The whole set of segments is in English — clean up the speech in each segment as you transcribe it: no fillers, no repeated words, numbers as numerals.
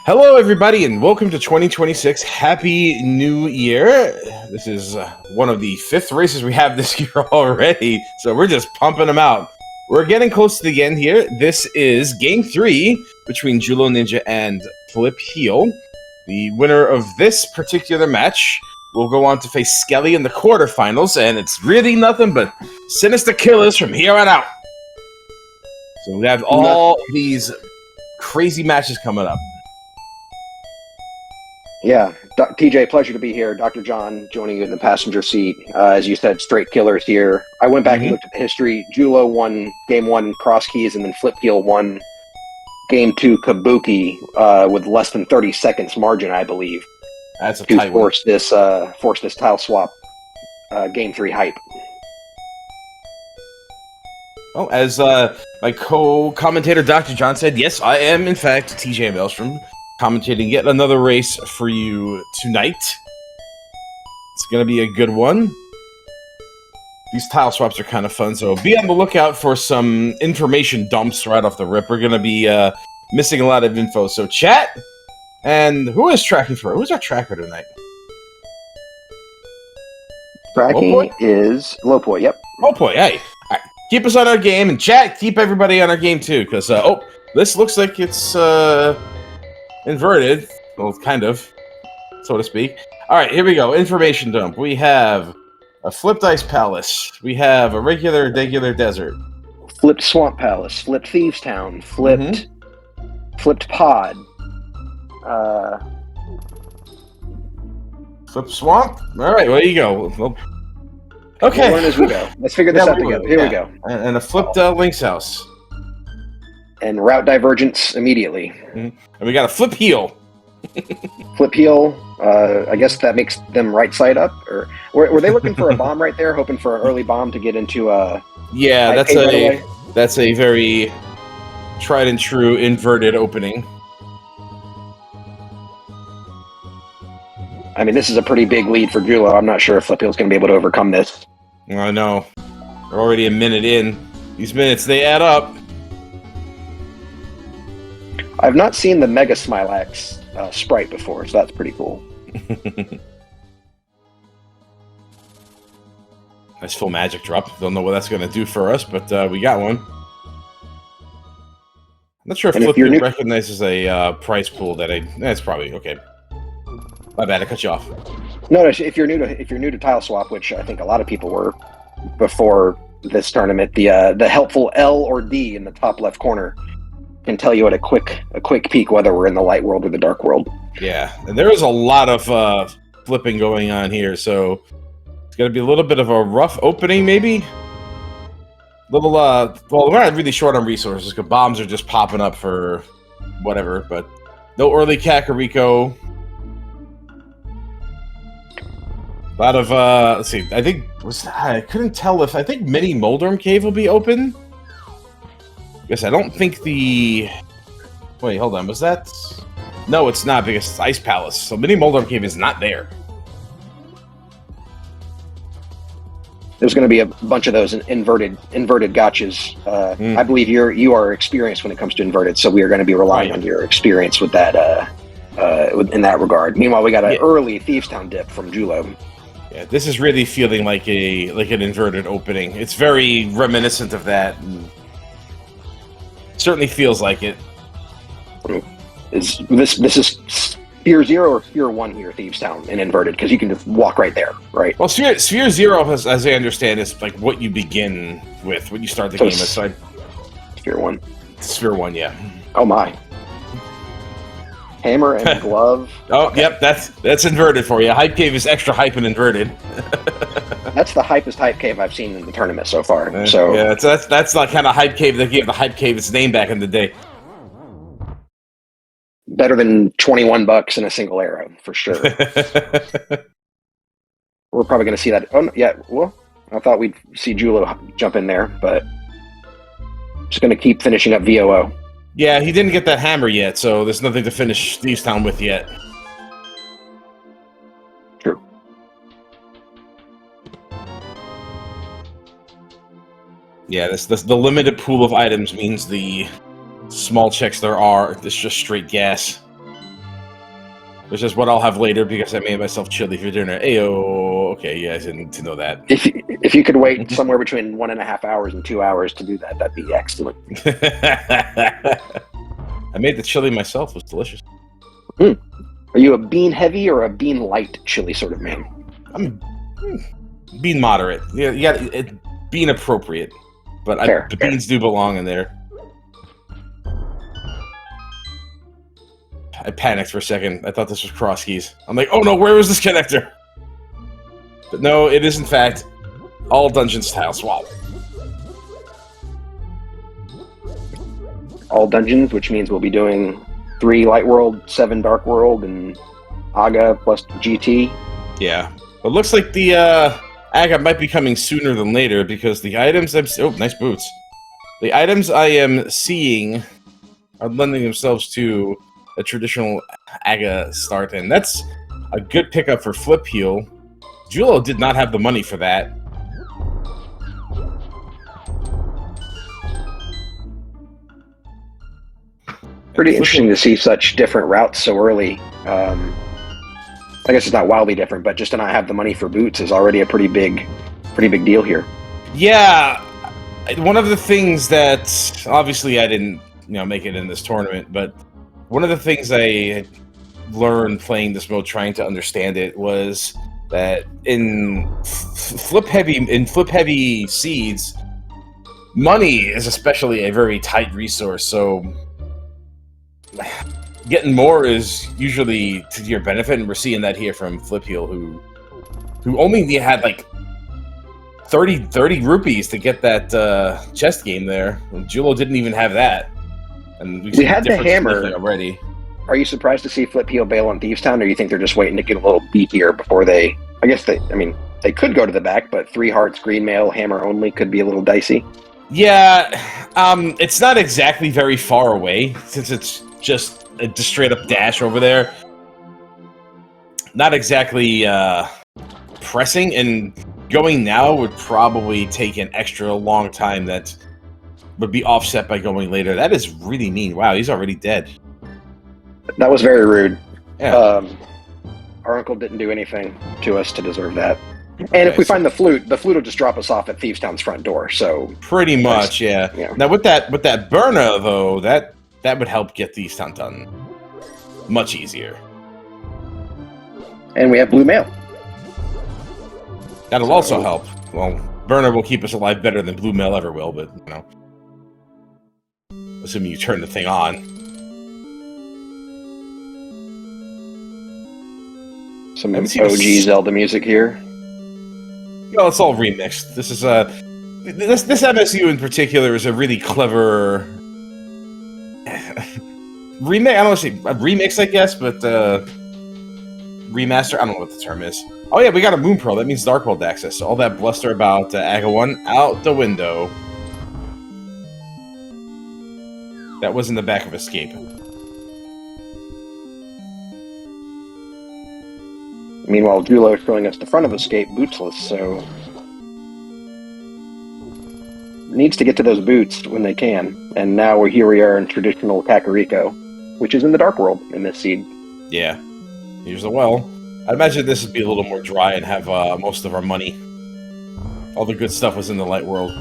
Hello, everybody, and welcome to 2026. Happy New Year. This is one of the 5th races we have this year already, so we're just pumping them out. We're getting close to the end here. This is Game 3 between Julloninja and Flipheal. The winner of this particular match will go on to face Skelly in the quarterfinals, and it's really nothing but sinister killers from here on out. So we have all these crazy matches coming up. Yeah, TJ, pleasure to be here. Dr. John joining you in the passenger seat. As you said, straight killers here. I went back and looked at the history. Jullo won Game 1 Cross Keys, and then Flipheal won Game 2 Kabuki with less than 30 seconds margin, I believe. That's a to tight force this tile swap Game 3 hype. Oh, as my co-commentator Dr. John said, yes, I am in fact TJ Maelstrom, commentating yet another race for you tonight. It's going to be a good one. These tile swaps are kind of fun, so be on the lookout for some information dumps right off the rip. We're going to be missing a lot of info, so chat. And who is tracking for? Who's our tracker tonight? Tracking is Lopoi, yep. Lopoi, hey. All right. Keep us on our game, and chat, keep everybody on our game too, because, oh, this looks like it's, inverted, well, kind of, so to speak. All right, here we go. Information dump. We have a flipped ice palace. We have a regular desert. Flipped swamp palace. Flipped Thieves Town. Flipped pod. Flipped swamp. All right, well, there you go. Well, okay. We'll learn as we go. Let's figure this out together. Here we go. And a flipped Link's house. And route divergence immediately. And we got a Flipheal. Flipheal, I guess that makes them right side up, or were they looking for a bomb right there, hoping for an early bomb to get into a? Yeah, that's a very tried and true inverted opening. I mean, this is a pretty big lead for Jullo. I'm not sure if Flipheal's going to be able to overcome this. I know. We're already a minute in. These minutes, they add up. I've not seen the Mega Smilax sprite before, so that's pretty cool. Nice full magic drop. Don't know what that's going to do for us, but we got one. I'm not sure if Flipheal recognizes a prize pool that that's probably okay. My bad, I cut you off. No, if you're new to Tile Swap, which I think a lot of people were before this tournament, the helpful L or D in the top left corner can tell you at a quick peek whether we're in the light world or the dark world. Yeah, and there is a lot of flipping going on here, so it's going to be a little bit of a rough opening, maybe. Well, we're not really short on resources because bombs are just popping up for whatever, but no early Kakariko. A lot of let's see. I think I couldn't tell if I think Mini Moldorm Cave will be open. Yes, I don't think the... Wait, hold on. Was that... No, it's not because it's Ice Palace. So Mini Moldorm Cave is not there. There's going to be a bunch of those inverted gotchas. I believe you are experienced when it comes to inverted, so we are going to be relying on your experience with that in that regard. Meanwhile, we got an early Thieves Town dip from Jullo. Yeah, this is really feeling like an inverted opening. It's very reminiscent of that. Certainly feels like it. This is Sphere 0 or Sphere 1 here, Thieves Town, in inverted, because you can just walk right there, right? Well, Sphere 0, as I understand, is like what you begin with when you start the game. Aside. Sphere 1. Sphere 1, yeah. Oh my. Hammer and glove. Oh, okay. Yep, that's inverted for you. Hype Cave is extra hype and inverted. That's the hypest hype cave I've seen in the tournament so far. So yeah, that's the kind of hype cave that gave the hype cave its name back in the day. Better than $21 in a single arrow for sure. We're probably going to see that. Oh no, yeah, well, I thought we'd see Jullo jump in there, but just going to keep finishing up VOO. Yeah, he didn't get that hammer yet, so there's nothing to finish Thieves Town with yet. True. Yeah, the limited pool of items means the small checks there are, it's just straight gas. which is what I'll have later because I made myself chili for dinner. Ayo. Okay, you guys didn't need to know that. If you could wait somewhere between 1.5 hours and 2 hours to do that, that'd be excellent. I made the chili myself. It was delicious. Are you a bean heavy or a bean light chili sort of man? I'm bean moderate. Yeah, you got it. Bean appropriate, but the beans do belong in there. I panicked for a second. I thought this was cross keys. I'm like, oh no, where is this connector? But no, it is in fact all dungeons tile swap. All dungeons, which means we'll be doing 3 light world, 7 dark world, and Aga plus GT. Yeah, it looks like the Aga might be coming sooner than later because the items oh, nice boots. The items I am seeing are lending themselves to a traditional Aga start, and that's a good pickup for Flipheal. Jullo did not have the money for that. Pretty interesting to see such different routes so early. I guess it's not wildly different, but just to not have the money for boots is already a pretty big deal here. Yeah, one of the things that obviously I didn't, make it in this tournament, but one of the things I learned playing this mode, trying to understand it, was that in flip heavy seeds, money is especially a very tight resource. So getting more is usually to your benefit, and we're seeing that here from Flipheal, who only had like 30 rupees to get that chest game there. Jullo didn't even have that, and we had the hammer already. Are you surprised to see Flipheal bail on Thieves Town, or you think they're just waiting to get a little beefier before they? I guess they could go to the back, but 3 hearts, green mail, hammer only could be a little dicey. Yeah, it's not exactly very far away since it's just a straight up dash over there. Not exactly pressing, and going now would probably take an extra long time that would be offset by going later. That is really mean. Wow, he's already dead. That was very rude. Yeah. Our uncle didn't do anything to us to deserve that. And if we find the flute will just drop us off at Thieves Town's front door. So pretty much, yeah. Now with that burner though, that would help get Thieves Town done much easier. And we have blue mail. That'll also help. Well, burner will keep us alive better than blue mail ever will, but assuming you turn the thing on. Some OG Zelda music here. Well, it's all remixed. This is this MSU in particular is a really clever remake. I don't want to say a remix, I guess, but remaster. I don't know what the term is. Oh yeah, we got a Moon Pearl. That means Dark World access. So all that bluster about Aga 1 out the window. That was in the back of Escape. Meanwhile, Jullo is showing us the front of Escape bootsless, so needs to get to those boots when they can. And now we are in traditional Kakariko, which is in the Dark World in this seed. Yeah, here's the well. I'd imagine this would be a little more dry and have most of our money. All the good stuff was in the Light World.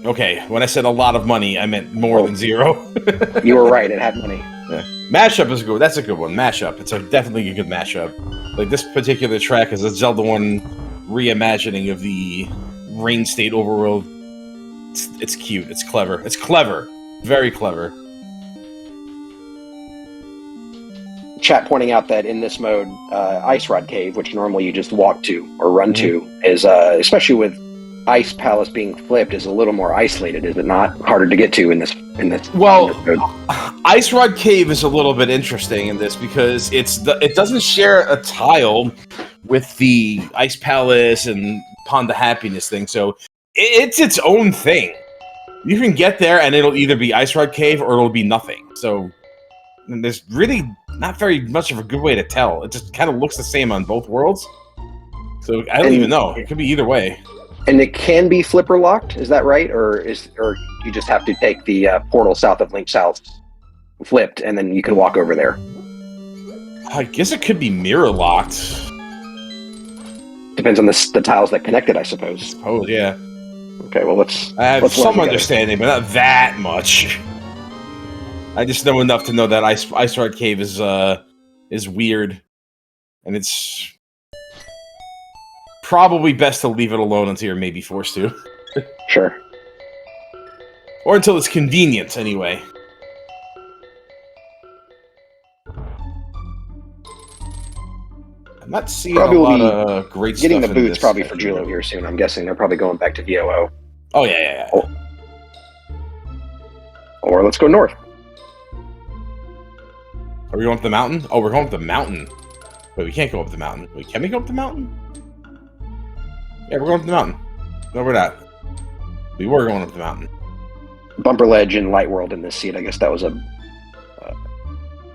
Okay, when I said a lot of money, I meant more than 0. You were right, it had money. Yeah. Mashup is good. That's a good one. Mashup. It's definitely a good mashup. Like this particular track is a Zelda 1 reimagining of the Rain State overworld. It's cute. It's clever. It's clever. Very clever. Chat pointing out that in this mode, Ice Rod Cave, which normally you just walk to or run to, is especially with Ice Palace being flipped, is a little more isolated. Is it not? Harder to get to in this. Well, Ice Rod Cave is a little bit interesting in this because it doesn't share a tile with the Ice Palace and Pond of Happiness thing, so it's its own thing. You can get there and it'll either be Ice Rod Cave or it'll be nothing. So there's really not very much of a good way to tell. It just kind of looks the same on both worlds. So I don't even know. It could be either way. And it can be flipper locked, is that right? Or you just have to take the portal south of Link's House flipped, and then you can walk over there? I guess it could be mirror locked. Depends on the tiles that connect it, I suppose. Oh yeah. Okay, well I have let's some understanding, but not that much. I just know enough to know that Ice Rod Cave is weird, and it's probably best to leave it alone until you're maybe forced to. Sure. Or until it's convenient, anyway. I'm not seeing Probably a lot of great getting stuff the in boots this probably for section. Jullo here soon. I'm guessing they're probably going back to VOO. Oh, yeah. Or let's go north. Are we going up the mountain? Oh, we're going up the mountain. Wait, we can't go up the mountain. Wait, can we go up the mountain? Yeah, we're going up the mountain. No, we're not. We were going up the mountain. Bumper ledge in Light World in this seat. I guess that was a...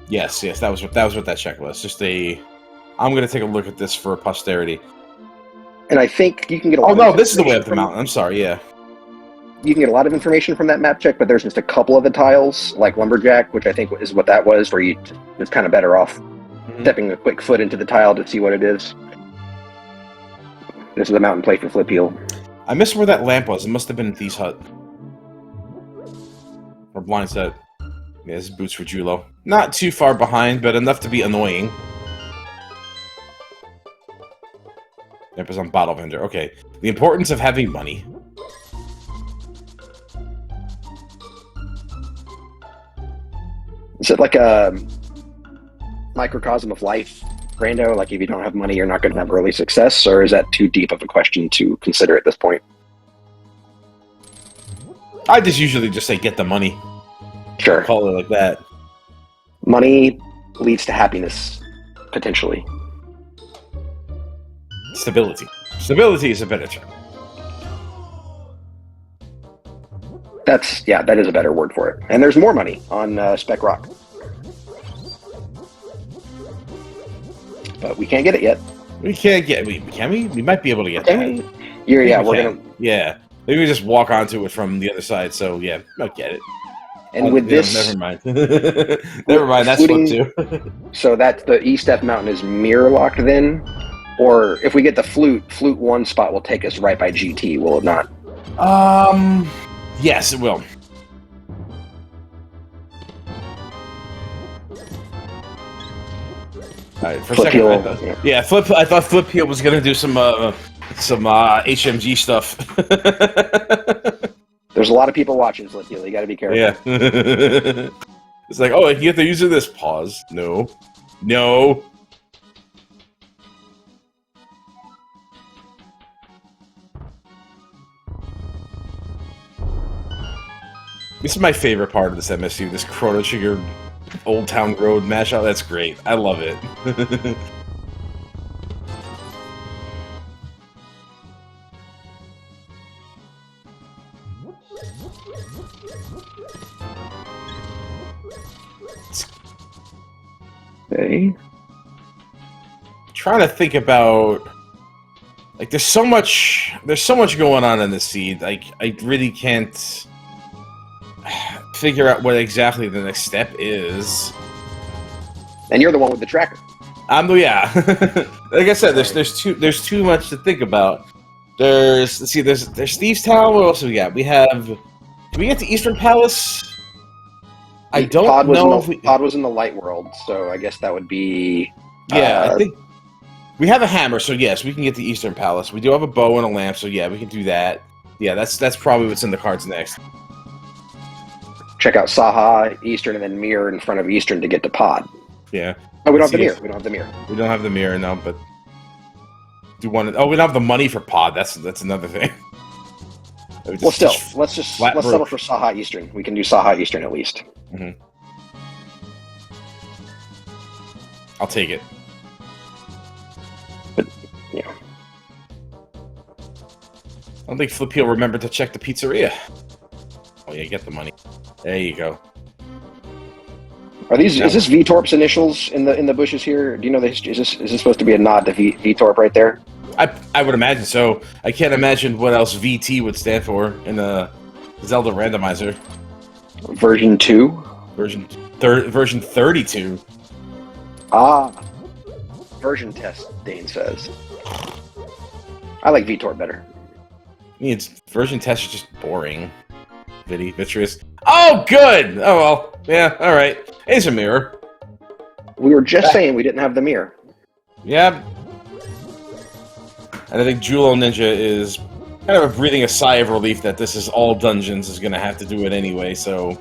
Yes, that was what that check was. Just a... I'm going to take a look at this for posterity. And I think you can get a Oh, lot no, of this is the way up the from- mountain. I'm sorry, yeah. You can get a lot of information from that map check, but there's just a couple of the tiles, like Lumberjack, which I think is what that was, where you it's kind of better off stepping a quick foot into the tile to see what it is. This is a mountain play for Flipheal. I missed where that lamp was. It must have been Thieves' Hut. Or Blind Set. Yeah, this is boots for Jullo. Not too far behind, but enough to be annoying. Lamp is on Bottle Vendor. Okay. The importance of having money. Is it like a microcosm of life, Brando? Like if you don't have money, you're not going to have early success? Or is that too deep of a question to consider at this point? I just usually just say get the money. Sure. Call it like that. Money leads to happiness, potentially. Stability. Stability is a better term. That is a better word for it. And there's more money on Spec Rock. But we can't get it yet. We can't get... Can we? We might be able to get that. We're gonna... Yeah. Maybe we just walk onto it from the other side, so yeah, I'll get it. And with this... Never mind. Never mind, that's flip too. So that's the East F Mountain is mirror locked then? Or if we get the Flute 1 spot will take us right by GT, will it not? Yes, it will. Alright, for a second, I thought Flipheal was gonna do some HMG stuff. There's a lot of people watching Flipheal, you gotta be careful. Yeah. It's like, oh, you have to use this. Pause. No. No. This is my favorite part of this MSU, this Chrono Trigger Old Town Road mashup. That's great. I love it. Okay. Trying to think about, like, there's so much going on in this seed. Like, I really can't figure out what exactly the next step is. And you're the one with the tracker. Yeah. Like I said, there's too much to think about. There's Thieves Town. What else do we got? We have. Did we get to Eastern Palace? I don't know if Pod was in the Light World, so I guess that would be. Yeah, I think we have a hammer, so yes, we can get to Eastern Palace. We do have a bow and a lamp, so yeah, we can do that. Yeah, that's probably what's in the cards next. Check out Saha, Eastern, and then mirror in front of Eastern to get to Pod. Yeah. Oh, we don't have the mirror. We don't have the mirror. We don't have the mirror now, but do one. Oh, we don't have the money for Pod. That's another thing. Well, still, let's settle for Saha Eastern. We can do Saha Eastern at least. Mm-hmm. I'll take it. But yeah, I don't think Flipheal remembered to check the pizzeria. Oh yeah, get the money. There you go. Are these? Is this VTorp's initials in the bushes here? Do you know the history? Is this supposed to be a nod to VTorp right there? I would imagine so. I can't imagine what else VT would stand for in a Zelda randomizer. Version 2? Version 32. Ah, version test, Dane says. I like Vitor better. I mean, it's version test is just boring. Vitreous. Oh, good! Oh, well. Yeah, alright. It's a mirror. We were just saying we didn't have the mirror. Yeah. And I think Julloninja is kind of breathing a sigh of relief that this is all dungeons is going to have to do it anyway, so...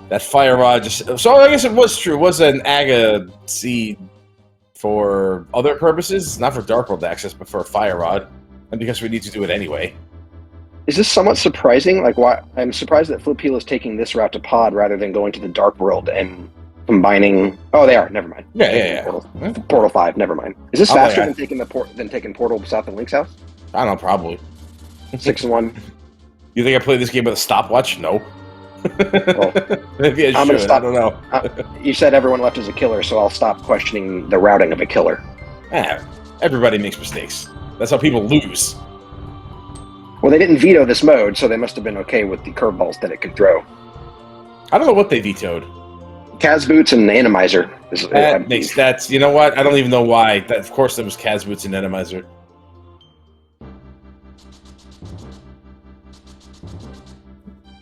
That fire rod just... So I guess it was true. It was an Aga seed for other purposes. Not for Dark World access, but for a fire rod. And because we need to do it anyway. Is this somewhat surprising? Like, why? I'm surprised that Flipheal is taking this route to Pod rather than going to the Dark World and combining... Oh, they are. Never mind. Yeah. Portal 5. Never mind. Is this faster than taking Portal South and Link's house? I don't know, probably. 6-1. You think I played this game with a stopwatch? No. Well, maybe I should. I don't know. You said everyone left as a killer, so I'll stop questioning the routing of a killer. Everybody makes mistakes. That's how people lose. Well, they didn't veto this mode, so they must have been okay with the curveballs that it could throw. I don't know what they vetoed. Kaz Boots and Animizer. That's you know what? I don't even know why. Of course, there was Kaz Boots and Animizer.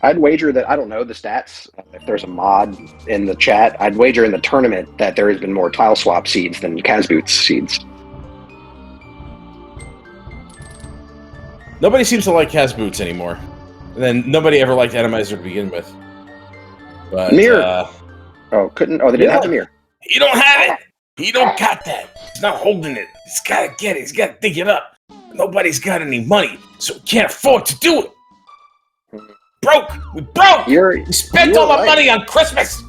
I'd wager that, I don't know the stats, if there's a mod in the chat, I'd wager in the tournament that there has been more tile swap seeds than Kaz Boots seeds. Nobody seems to like Kaz Boots anymore. And then nobody ever liked Atomizer to begin with. But, mirror! Oh, they didn't have the mirror. He don't have it! He don't got that! He's not holding it. He's gotta get it. He's gotta dig it up. Nobody's got any money, so he can't afford to do it. Broke! We broke! We spent all our money on Christmas!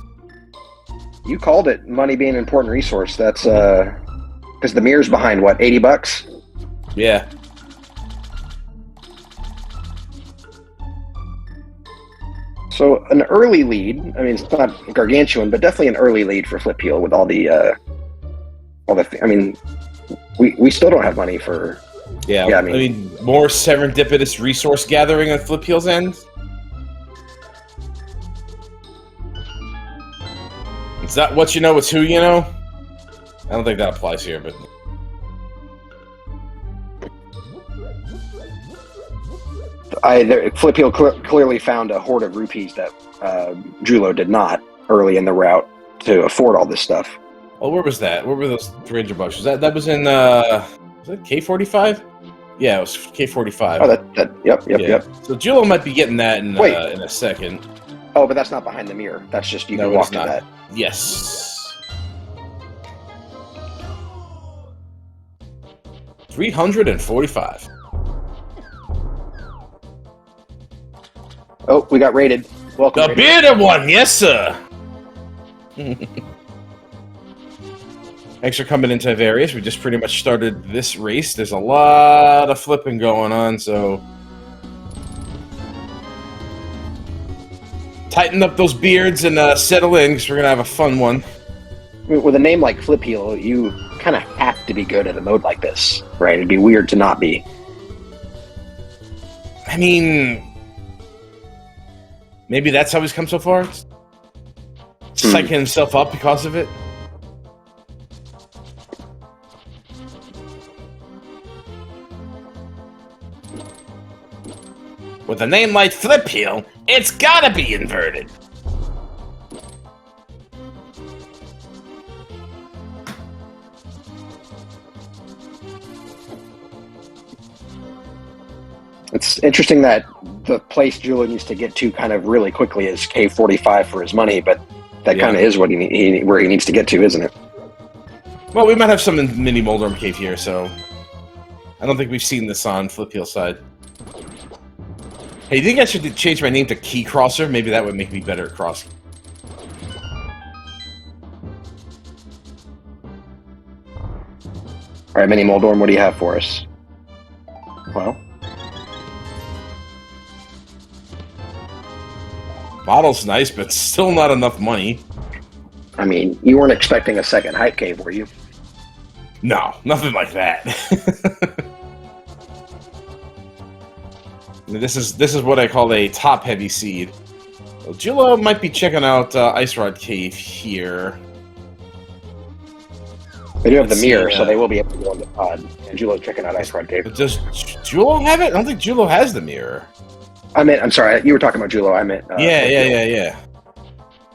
You called it money being an important resource. That's, because the mirror's behind, what, 80 bucks? Yeah. So, an early lead, I mean, it's not gargantuan, but definitely an early lead for Flipheal with all the, I mean, we still don't have money for... Yeah, I mean, more serendipitous resource gathering on Flipheal's end? It's not what you know, it's who you know? I don't think that applies here, but... Flipheal clearly found a hoard of rupees that Jullo did not early in the route to afford all this stuff. Well, where was that? Where were those $300? That was in, was that K45? Yeah, it was K45. Oh, yep. So Jullo might be getting that in a second. Oh, but that's not behind the mirror. That's just, you can walk to that. Yes. 345. Oh, we got raided. Welcome. The bearded one, yes, sir. Thanks for coming into Various. We just pretty much started this race. There's a lot of flipping going on, so tighten up those beards and settle in, because we're gonna have a fun one. With a name like Flipheal, you kind of have to be good at a mode like this, right? It'd be weird to not be. I mean, maybe that's how he's come so far. Psyching himself up because of it. With a name like Flipheal, it's gotta be inverted. It's interesting that the place Jullo needs to get to kind of really quickly is K45 for his money, but that kind of is what where he needs to get to, isn't it? Well, we might have some in Mini Moldorm Cave here, so I don't think we've seen this on Flipheal's side. Hey, you think I should change my name to Key Crosser? Maybe that would make me better at crossing. All right, Mini Moldorm, what do you have for us? Well, model's nice, but still not enough money. I mean, you weren't expecting a second hype cave, were you? No, nothing like that. This is what I call a top-heavy seed. Well, Jullo might be checking out Ice Rod Cave here. They do have the Let's mirror, see, so they will be able to go on the pod. And Julo's checking out Ice Rod Cave. But does Julo have it? I don't think Julo has the mirror. I'm sorry, you were talking about Julo. I meant. Yeah.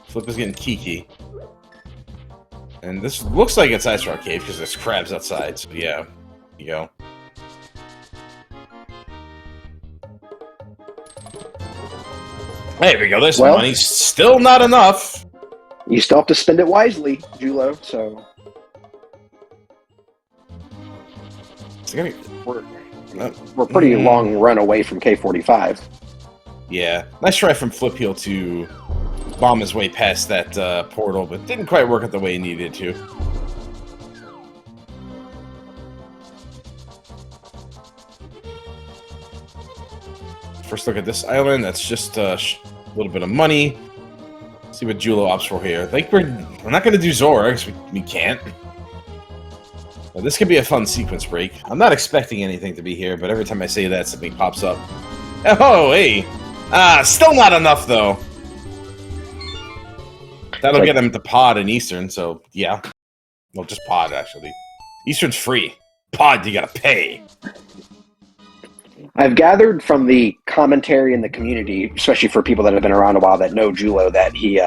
Flip is getting kiki. And this looks like it's Ice Rock Cave because there's crabs outside. So yeah, here you go. There we go. There's some money. Still not enough. You still have to spend it wisely, Julo. So we're pretty long run away from K45. Yeah, nice try from Flipheal to bomb his way past that portal, but didn't quite work out the way he needed to. First look at this island. That's just a little bit of money. See what Julo opts for here. I think we're not going to do Zora because we can't. Well, this could be a fun sequence break. I'm not expecting anything to be here, but every time I say that, something pops up. Oh, hey! Still not enough, though. That'll get him to pod in Eastern, so yeah. Well, just pod, actually. Eastern's free. Pod, you gotta pay. I've gathered from the commentary in the community, especially for people that have been around a while that know Julo, that he,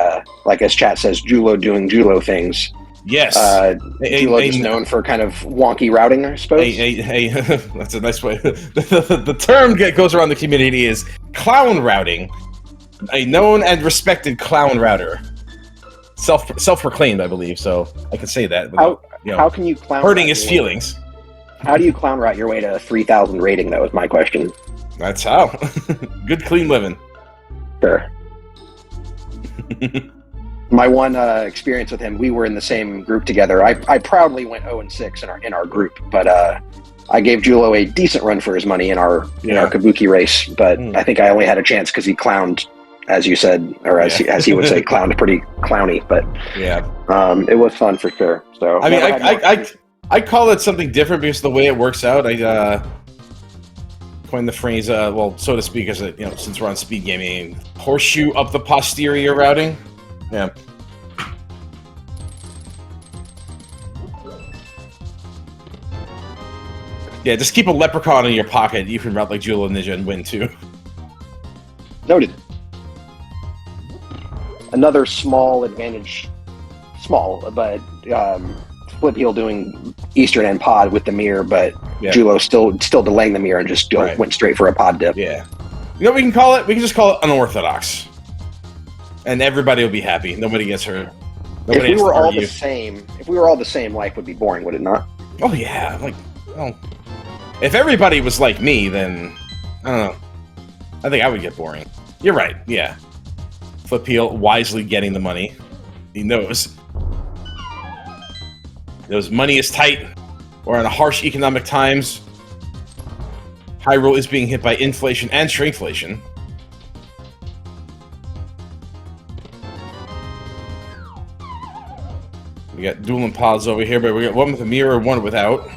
like as chat says, Julo doing Julo things. Yes. Julo is known for kind of wonky routing, I suppose. Hey, that's a nice way. The term that goes around the community is clown routing. A known and respected clown router. Self-proclaimed, I believe, so I can say that without, how can you clown hurting his feelings. How do you clown route your way to 3,000 rating, though, is my question. That's how. Good, clean living. Sure. My one experience with him, we were in the same group together. I proudly went 0-6 in our group, but I gave Julo a decent run for his money in our Kabuki race, but I think I only had a chance because he clowned, as you said, or as he would say, clowned pretty clowny, but it was fun for sure. So I mean, I call it something different because the way it works out, I coined the phrase, well, so to speak, as since we're on SpeedGaming, horseshoe up the posterior routing. Yeah. Yeah, just keep a leprechaun in your pocket. You can route like Julloninja and win too. Noted. Another small advantage, but Flipheal doing Eastern and pod with the mirror, but Julo still delaying the mirror and just went straight for a pod dip. Yeah. You know what we can call it? We can just call it unorthodox. And everybody will be happy. Nobody gets hurt. If we were all the same, life would be boring, would it not? Oh yeah, if everybody was like me, then I don't know. I think I would get boring. You're right. Yeah. Flipheal wisely getting the money. He knows. Money is tight. We're in a harsh economic times. Hyrule is being hit by inflation and shrinkflation. We got dueling pods over here, but we got one with a mirror, one without.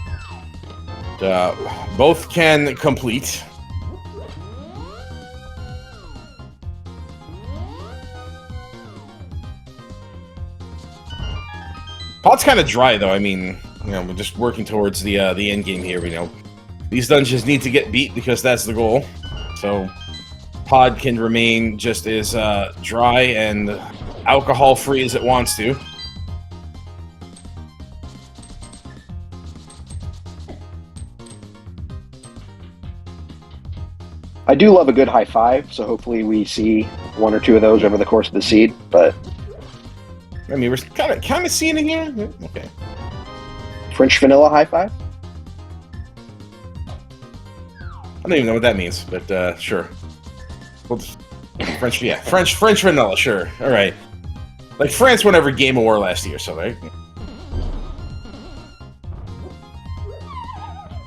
Both can complete. Pod's kind of dry, though. I mean, we're just working towards the end game here. These dungeons need to get beat because that's the goal. So, Pod can remain just as dry and alcohol-free as it wants to. I do love a good high five, so hopefully we see one or two of those over the course of the seed, but... I mean, we're kind of seeing it here. Okay. French vanilla high five? I don't even know what that means, but sure. French vanilla, sure. All right. Like France won every Game of War last year, so right.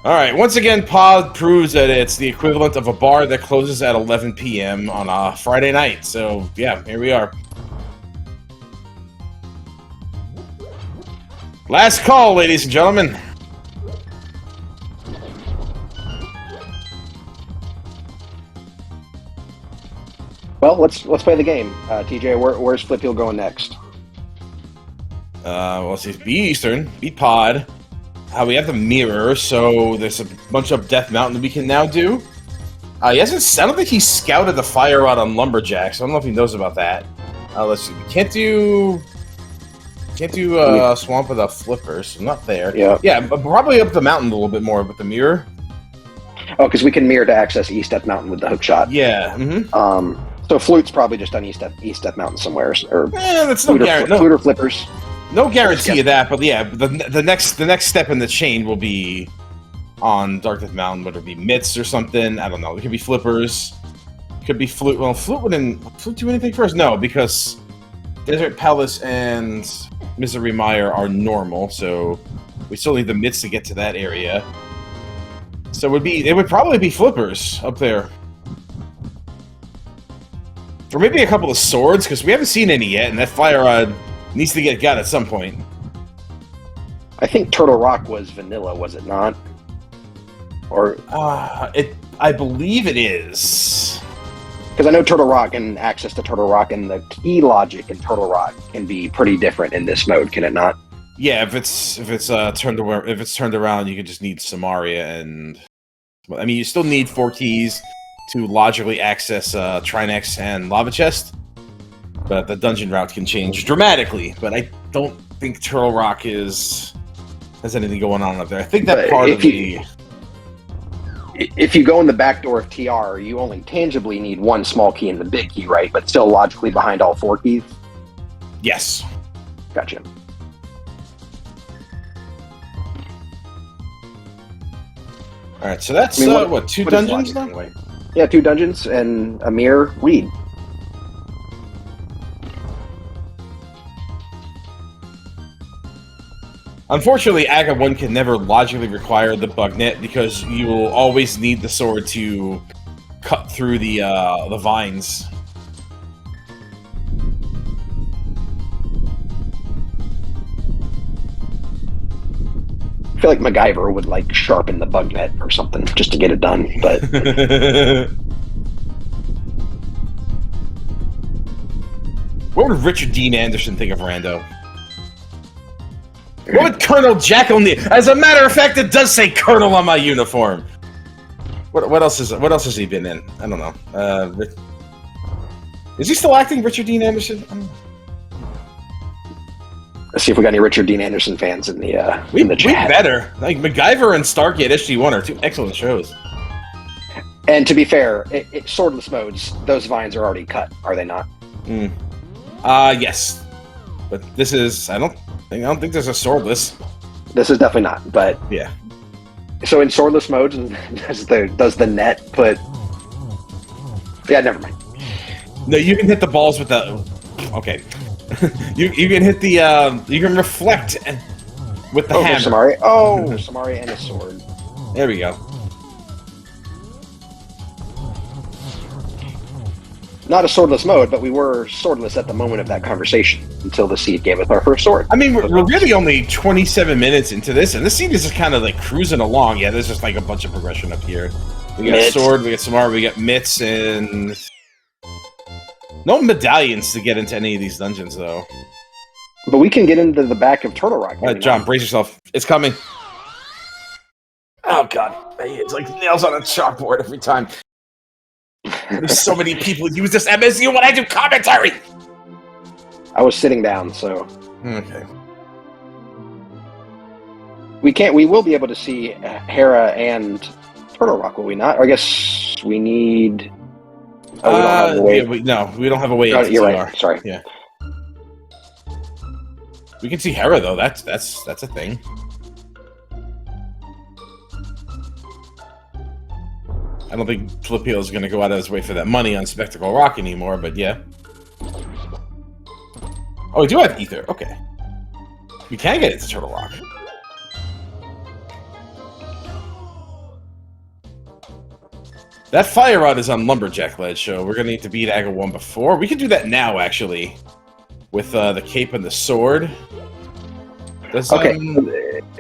All right. Once again, Pod proves that it's the equivalent of a bar that closes at 11 p.m. on a Friday night. So yeah, here we are. Last call, ladies and gentlemen. Well, let's play the game. TJ, where's Flipheal going next? Let's see, B Eastern, B Pod. We have the mirror, so there's a bunch of Death Mountain that we can now do. He hasn't. I don't think he scouted the fire rod on Lumberjack, so I don't know if he knows about that. Let's see. We can't do Swamp without flippers. I'm not there. Yeah, but probably up the mountain a little bit more with the mirror. Oh, because we can mirror to access East Death Mountain with the hook shot. Yeah. So Flute's probably just on East Death Mountain somewhere, or that's no guarantee. Flute or flippers. No guarantee of that, but yeah, the next step in the chain will be on Dark Death Mountain, whether it be mitts or something. I don't know. It could be flippers. It could be Flute. Well, Flute wouldn't do anything first. No, because Desert Palace and Misery Mire are normal, so we still need the mitts to get to that area. So it would probably be flippers up there. Or maybe a couple of swords, because we haven't seen any yet, and that fire rod needs to get got at some point. I think Turtle Rock was vanilla, was it not? Or I believe it is. Because I know Turtle Rock and access to Turtle Rock and the key logic in Turtle Rock can be pretty different in this mode, can it not? Yeah, if it's turned around, you can just need Samaria, and I mean you still need 4 keys to logically access Trinex and Lava Chest, but the dungeon route can change dramatically. But I don't think Turtle Rock has anything going on up there. I think that part of the. If you go in the back door of TR, you only tangibly need 1 small key and the big key, right? But still logically behind all 4 keys? Yes. Gotcha. Alright, so that's, what 2 dungeons now? Anyway? Yeah, 2 dungeons and a mirror weed. Unfortunately, Aga 1 can never logically require the bug net because you will always need the sword to cut through the vines. I feel like MacGyver would like sharpen the bug net or something just to get it done, but what would Richard Dean Anderson think of Rando? What would Colonel Jack O'Neill? As a matter of fact, it does say Colonel on my uniform. What else has he been in? I don't know. Is he still acting, Richard Dean Anderson? Let's see if we got any Richard Dean Anderson fans in the chat. We better. Like MacGyver and Stargate SG-1 are 2 excellent shows. And to be fair, swordless modes, those vines are already cut, are they not? Yes. But this is I don't think there's a swordless. This is definitely not, but yeah. So in swordless modes, does the net put? Yeah, never mind. No, you can hit the balls with the. Okay, you can hit the you can reflect with the hammer. Samaria. Oh, Samaria and a sword. There we go. Not a swordless mode, but we were swordless at the moment of that conversation until the seed gave us our first sword. I mean, we're really only 27 minutes into this, and this seed is just kind of like cruising along. Yeah, there's just like a bunch of progression up here. We got sword, we got Samara, we got mitts, and no medallions to get into any of these dungeons, though. But we can get into the back of Turtle Rock. John, brace yourself. It's coming. Oh, God. It's like nails on a chalkboard every time. There's so many people use this MSU when I do commentary! I was sitting down, so... Okay. We will be able to see Hera and Turtle Rock, will we not? Or I guess we need... Oh, we don't have a way... Yeah, we don't have a way into You're right, sorry. Yeah. We can see Hera, though. That's a thing. I don't think Flipheal is going to go out of his way for that money on Spectacle Rock anymore, but yeah. Oh, we do have Ether. Okay. We can get into Turtle Rock. That fire rod is on Lumberjack Ledge, so we're going to need to beat Aga 1 before. We can do that now, actually, with the cape and the sword. Okay.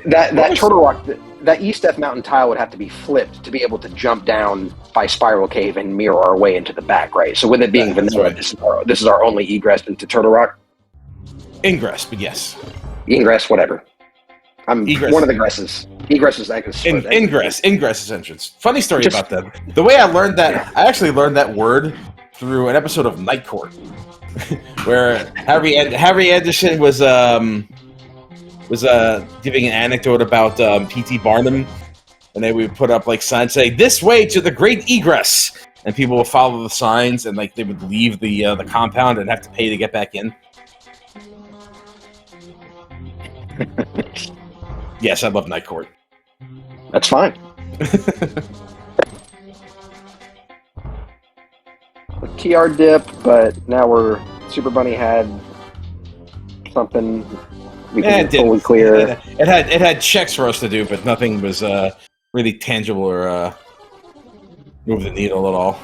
That Turtle Rock... That East Death Mountain tile would have to be flipped to be able to jump down by Spiral Cave and mirror our way into the back, right? So with it being vanilla, right. This is our only egress into Turtle Rock? Ingress, but yes. Ingress, whatever. I'm Egress. one of the gresses. Egress is exit. Ingress is entrance. Funny story Just- about that. The way I learned that, I actually learned that word through an episode of Night Court, where Harry Anderson was giving an anecdote about P.T. Barnum, and they would put up like signs saying "This way to the Great Egress," and people would follow the signs, and like they would leave the compound and have to pay to get back in. Yes, I love Night Court. That's fine. TR dip, but now we're Super Bunny had something we can fully clear. It had checks for us to do, but nothing was really tangible or move the needle at all.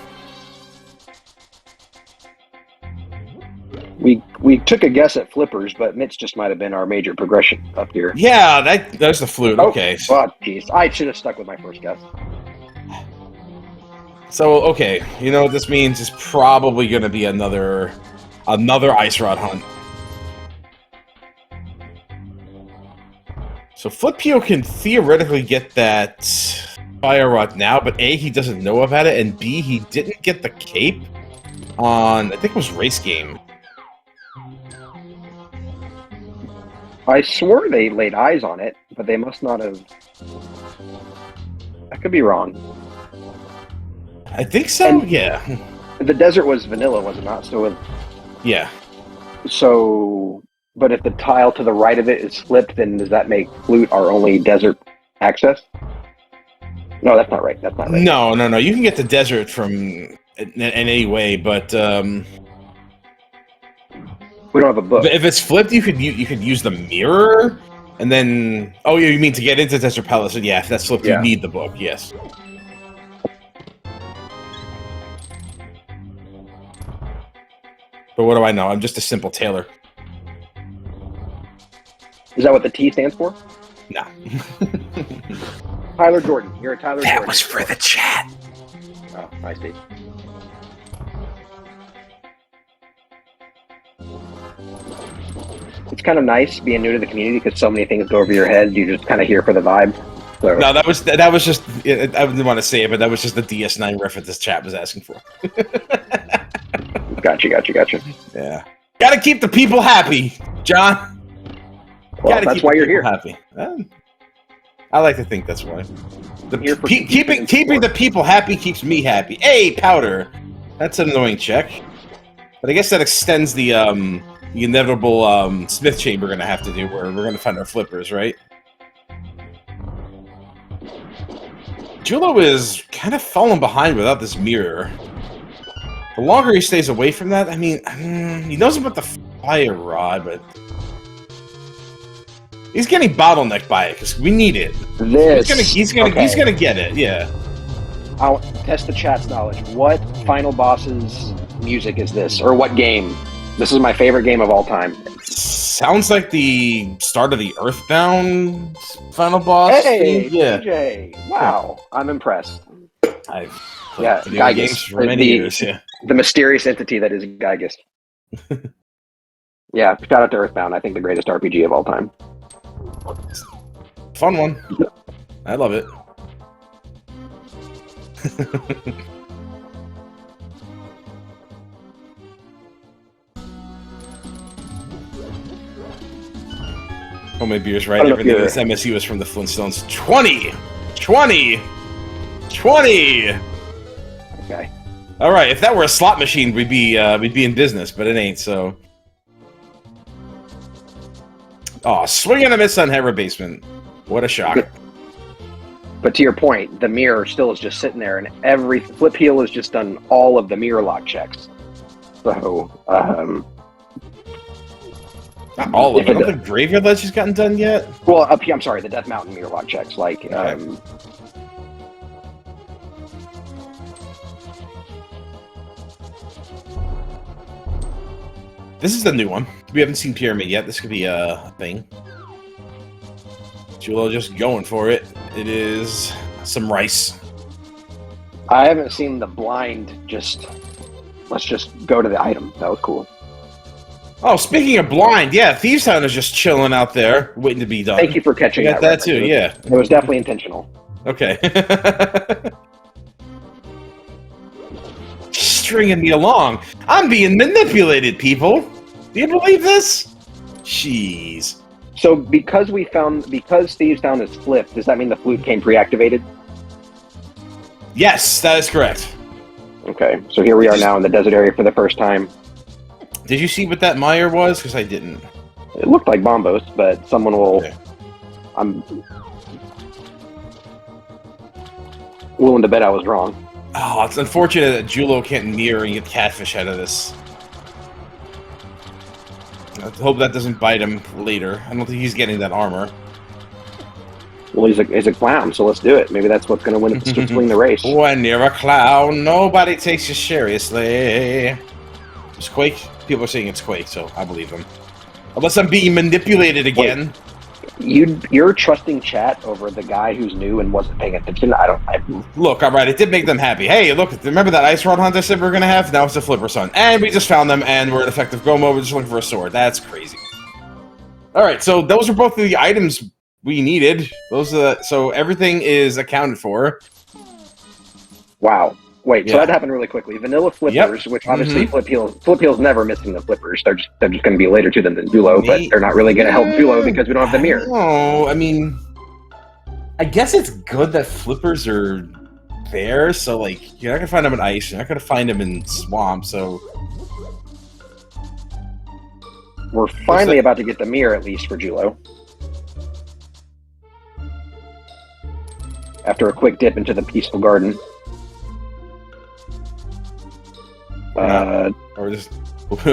We took a guess at flippers, but Mitch just might have been our major progression up here. Yeah, that's the flute. Okay. Oh, jeez. I should have stuck with my first guess. So, okay, you know what this means? It's probably going to be another ice rod hunt. So Flipheal can theoretically get that fire rod now, but A, he doesn't know about it, and B, he didn't get the cape on, I think it was Race Game. I swore they laid eyes on it, but they must not have. I could be wrong. I think so, yeah. The desert was vanilla, was it not? Yeah. So, but if the tile to the right of it is flipped, then does that make flute our only desert access? No, that's not right. That's not right. No. You can get the desert from in any way, but we don't have a book. But if it's flipped, you could use the mirror, and then you mean to get into Desert Palace? Yeah, if that's flipped, you need the book. Yes. But what do I know? I'm just a simple tailor. Is that what the T stands for? No. Tyler Jordan. You're a Tyler Jordan. That was for the chat. Oh, I see. It's kind of nice being new to the community because so many things go over your head. You just kind of hear for the vibe. So. No, that was just. I didn't want to say it, but that was just the DS9 reference this chat was asking for. Gotcha. Yeah, gotta keep the people happy, John. Well, that's why you're here. Happy. I like to think that's why. Keeping the people happy keeps me happy. Hey, powder. That's an annoying check, but I guess that extends the inevitable Smith chamber we're gonna have to do, where we're gonna find our flippers, right? Jullo is kind of falling behind without this mirror. The longer he stays away from that, I mean, he knows about the fire rod, but he's getting bottlenecked by it because we need it. He's gonna get it. Yeah. I'll test the chat's knowledge. What Final Boss's music is this, or what game? This is my favorite game of all time. Sounds like the start of the Earthbound Final Boss. Hey, theme. Yeah. DJ. Wow, I'm impressed. I've played video games for many years. Yeah. The mysterious entity that is Gygus. Yeah, shout out to Earthbound. I think the greatest RPG of all time. Fun one. I love it. Oh, my beer's right. Everything in this MSU is from the Flintstones. 20! Okay. All right. If that were a slot machine, we'd be in business, but it ain't. So. Oh, swing and a miss on Hera Basement. What a shock. But to your point, the mirror still is just sitting there, and every Flipheal has just done all of the mirror lock checks. So, not all of it. I don't think Graveyard Ledge has gotten done yet. Well, up here, I'm sorry, the Death Mountain mirror lock checks. Like, this is the new one. We haven't seen Pyramid yet. This could be a thing. Jullo just going for it. It is some rice. I haven't seen the blind. Let's just go to the item. That was cool. Oh, speaking of blind, yeah, Thieves Town is just chilling out there, waiting to be done. Thank you for catching I got that that too, reference. yeah. It was definitely intentional. Okay. Stringing me along. I'm being manipulated, people. Do you believe this? Jeez. So because Thieves Town is flipped, does that mean the flute came pre-activated? Yes, that is correct. Okay, so here we are now in the desert area for the first time. Did you see what that mire was? Because I didn't. It looked like Bombos, but someone will... Okay. I'm willing to bet I was wrong. Oh, it's unfortunate that Jullo can't mirror and get catfish out of this. I hope that doesn't bite him later. I don't think he's getting that armor. Well, he's a clown, so let's do it. Maybe that's what's going to win the race. When you're a clown, nobody takes you seriously. It's Quake? People are saying it's Quake, so I believe them. Unless I'm being manipulated again. You're trusting chat over the guy who's new and wasn't paying attention. Look, alright, it did make them happy. Hey, look, remember that ice rod hunt I said we were going to have? Now it's a flipper son. And we just found them, and we're an effective Gomo. We're just looking for a sword. That's crazy. Alright, so those are both the items we needed. So everything is accounted for. Wow. Wait, Yeah. so that happened really quickly. Vanilla flippers, which obviously Flipheal's never missing the flippers. They're just going to be later to them than Jullo, but they're not really going to help Jullo because we don't have the mirror. No, I mean, I guess it's good that flippers are there. So like, you're not gonna find them in ice. You're not gonna find them in swamp. So We're finally about to get the mirror, at least for Jullo. After a quick dip into the peaceful garden. or just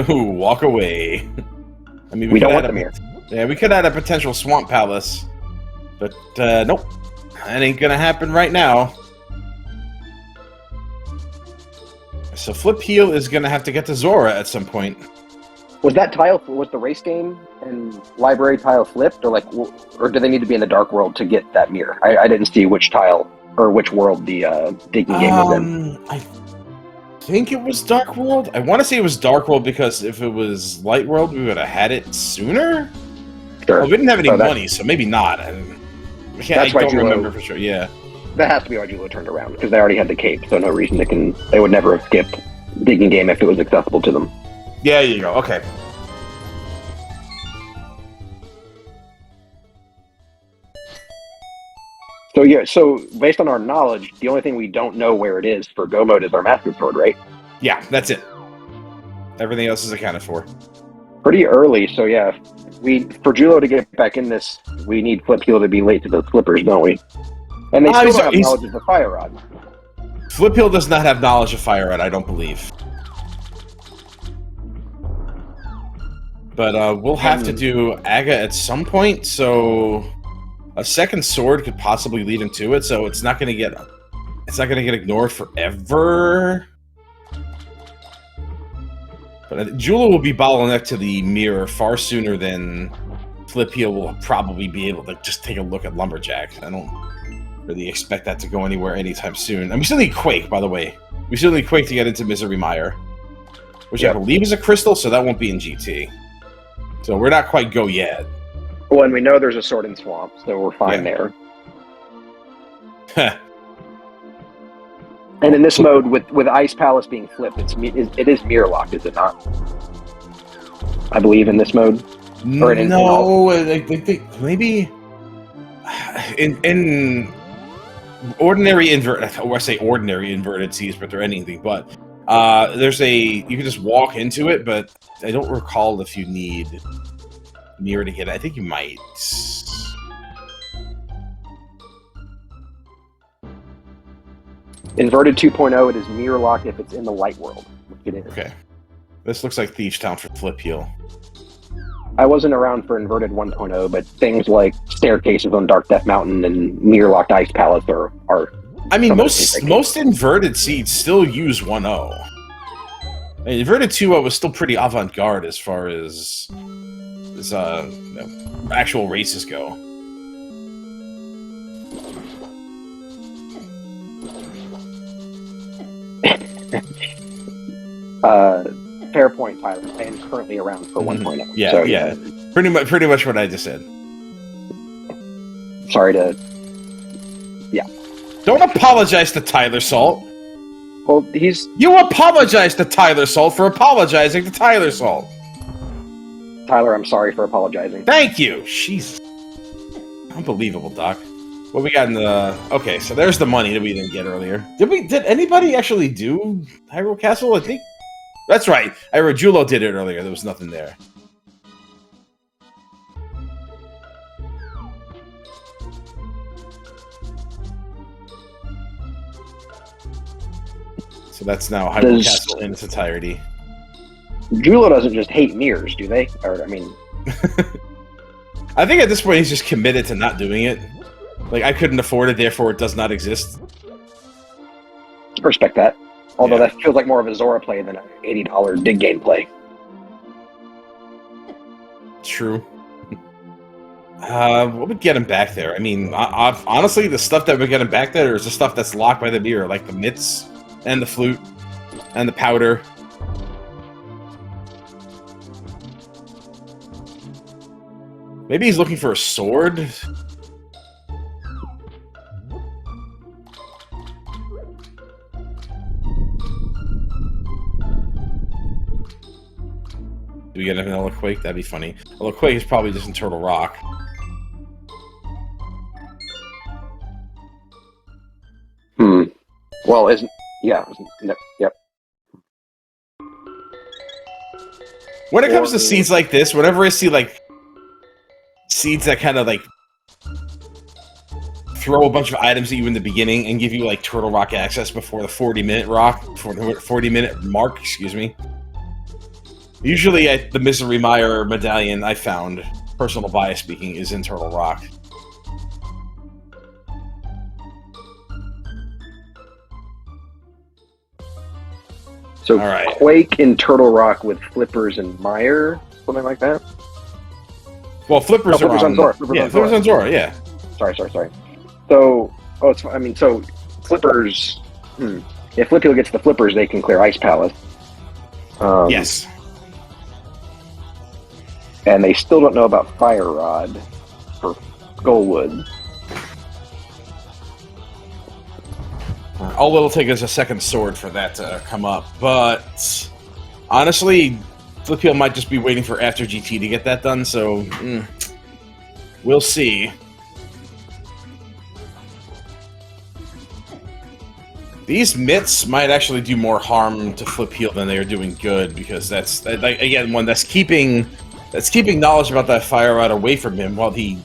walk away. I mean, we don't want the mirror. Yeah, we could add a potential swamp palace, but nope, that ain't gonna happen right now. So Flipheal is gonna have to get to Zora at some point. Was the race game and library tile flipped, or do they need to be in the dark world to get that mirror? I didn't see which tile or which world the digging game was in. I think it was Dark World. I want to say it was Dark World because if it was Light World, we would have had it sooner. Sure. Well, we didn't have any money, so maybe not. I don't remember for sure. Yeah, that has to be why Jullo turned around, because they already had the cape, so no reason they would never have skipped digging game if it was accessible to them. Yeah, you go. Okay. So based on our knowledge, the only thing we don't know where it is for Go mode is our Master Sword, right? Yeah, that's it. Everything else is accounted for. Pretty early, so yeah. For Jullo to get back in this, we need Flipheal to be late to the flippers, don't we? And they still don't have knowledge of the Fire Rod. Flipheal does not have knowledge of Fire Rod, I don't believe. But we'll have to do Aga at some point, so a second sword could possibly lead him to it, so it's not gonna get ignored forever. But Jullo will be bottlenecked to the mirror far sooner than Flipheal will probably be able to just take a look at Lumberjack. I don't really expect that to go anywhere anytime soon. And we still need Quake, by the way. We still need Quake to get into Misery Mire, which I believe is a crystal, so that won't be in GT. So we're not quite go yet. Well, and we know there's a sword in Swamp, so we're fine there. And in this mode, with Ice Palace being flipped, it is mirror locked, is it not? I believe in this mode. Or I think maybe in ordinary inverted. Or I say ordinary inverted seas, but they're anything but. You can just walk into it, but I don't recall if you need mirror to hit it. I think you might. Inverted 2.0, it is mirror locked if it's in the light world. It is. Okay. This looks like Thieves Town for Flipheal. I wasn't around for Inverted 1.0, but things like staircases on Dark Death Mountain and mirror locked Ice Palace are I mean, most inverted seeds still use 1.0. Inverted 2.0 was still pretty avant-garde as far as actual races go. fair point, Tyler. I am currently around for 1.0. Yeah, so, yeah. Pretty much what I just said. Sorry to... Yeah. Don't apologize to Tyler Salt. Well, he's... You apologize to Tyler Salt for apologizing to Tyler Salt. Tyler, I'm sorry for apologizing. Thank you. Jesus. Unbelievable, Doc. What we got in the... Okay, so there's the money that we didn't get earlier. Did anybody actually do Hyrule Castle? I think... That's right. I read Jullo did it earlier. There was nothing there. So that's now Hyrule Castle in its entirety. Jullo doesn't just hate mirrors, do they? Or, I mean... I think at this point he's just committed to not doing it. Like, I couldn't afford it, therefore it does not exist. I respect that. Although that feels like more of a Zora play than an $80 dig game play. True. What would get him back there? I mean, honestly, the stuff that would get him back there is the stuff that's locked by the mirror, like the mitts, and the flute, and the powder. Maybe he's looking for a sword? Do we get another Quake? That'd be funny. Although Quake is probably just in Turtle Rock. Well, isn't... Yeah. Yep. When it comes to seeds like this, whenever I see, like, seeds that kind of, like, throw a bunch of items at you in the beginning and give you, like, Turtle Rock access before the 40-minute mark, excuse me. Usually, the Misery Mire medallion I found, personal bias speaking, is in Turtle Rock. So, Quake in Turtle Rock with Flippers and Mire, something like that? Well, Flippers are on Zora. Flippers on Zora, yeah. Sorry. So, so Flippers... If Flipheal gets the Flippers, they can clear Ice Palace. Yes. And they still don't know about Fire Rod for Skullwood. All it'll take is a second sword for that to come up, but honestly, Flipheal might just be waiting for after GT to get that done, so we'll see. These mitts might actually do more harm to Flipheal than they are doing good, because that's, like, again, one that's keeping knowledge about that Fire Rod away from him while he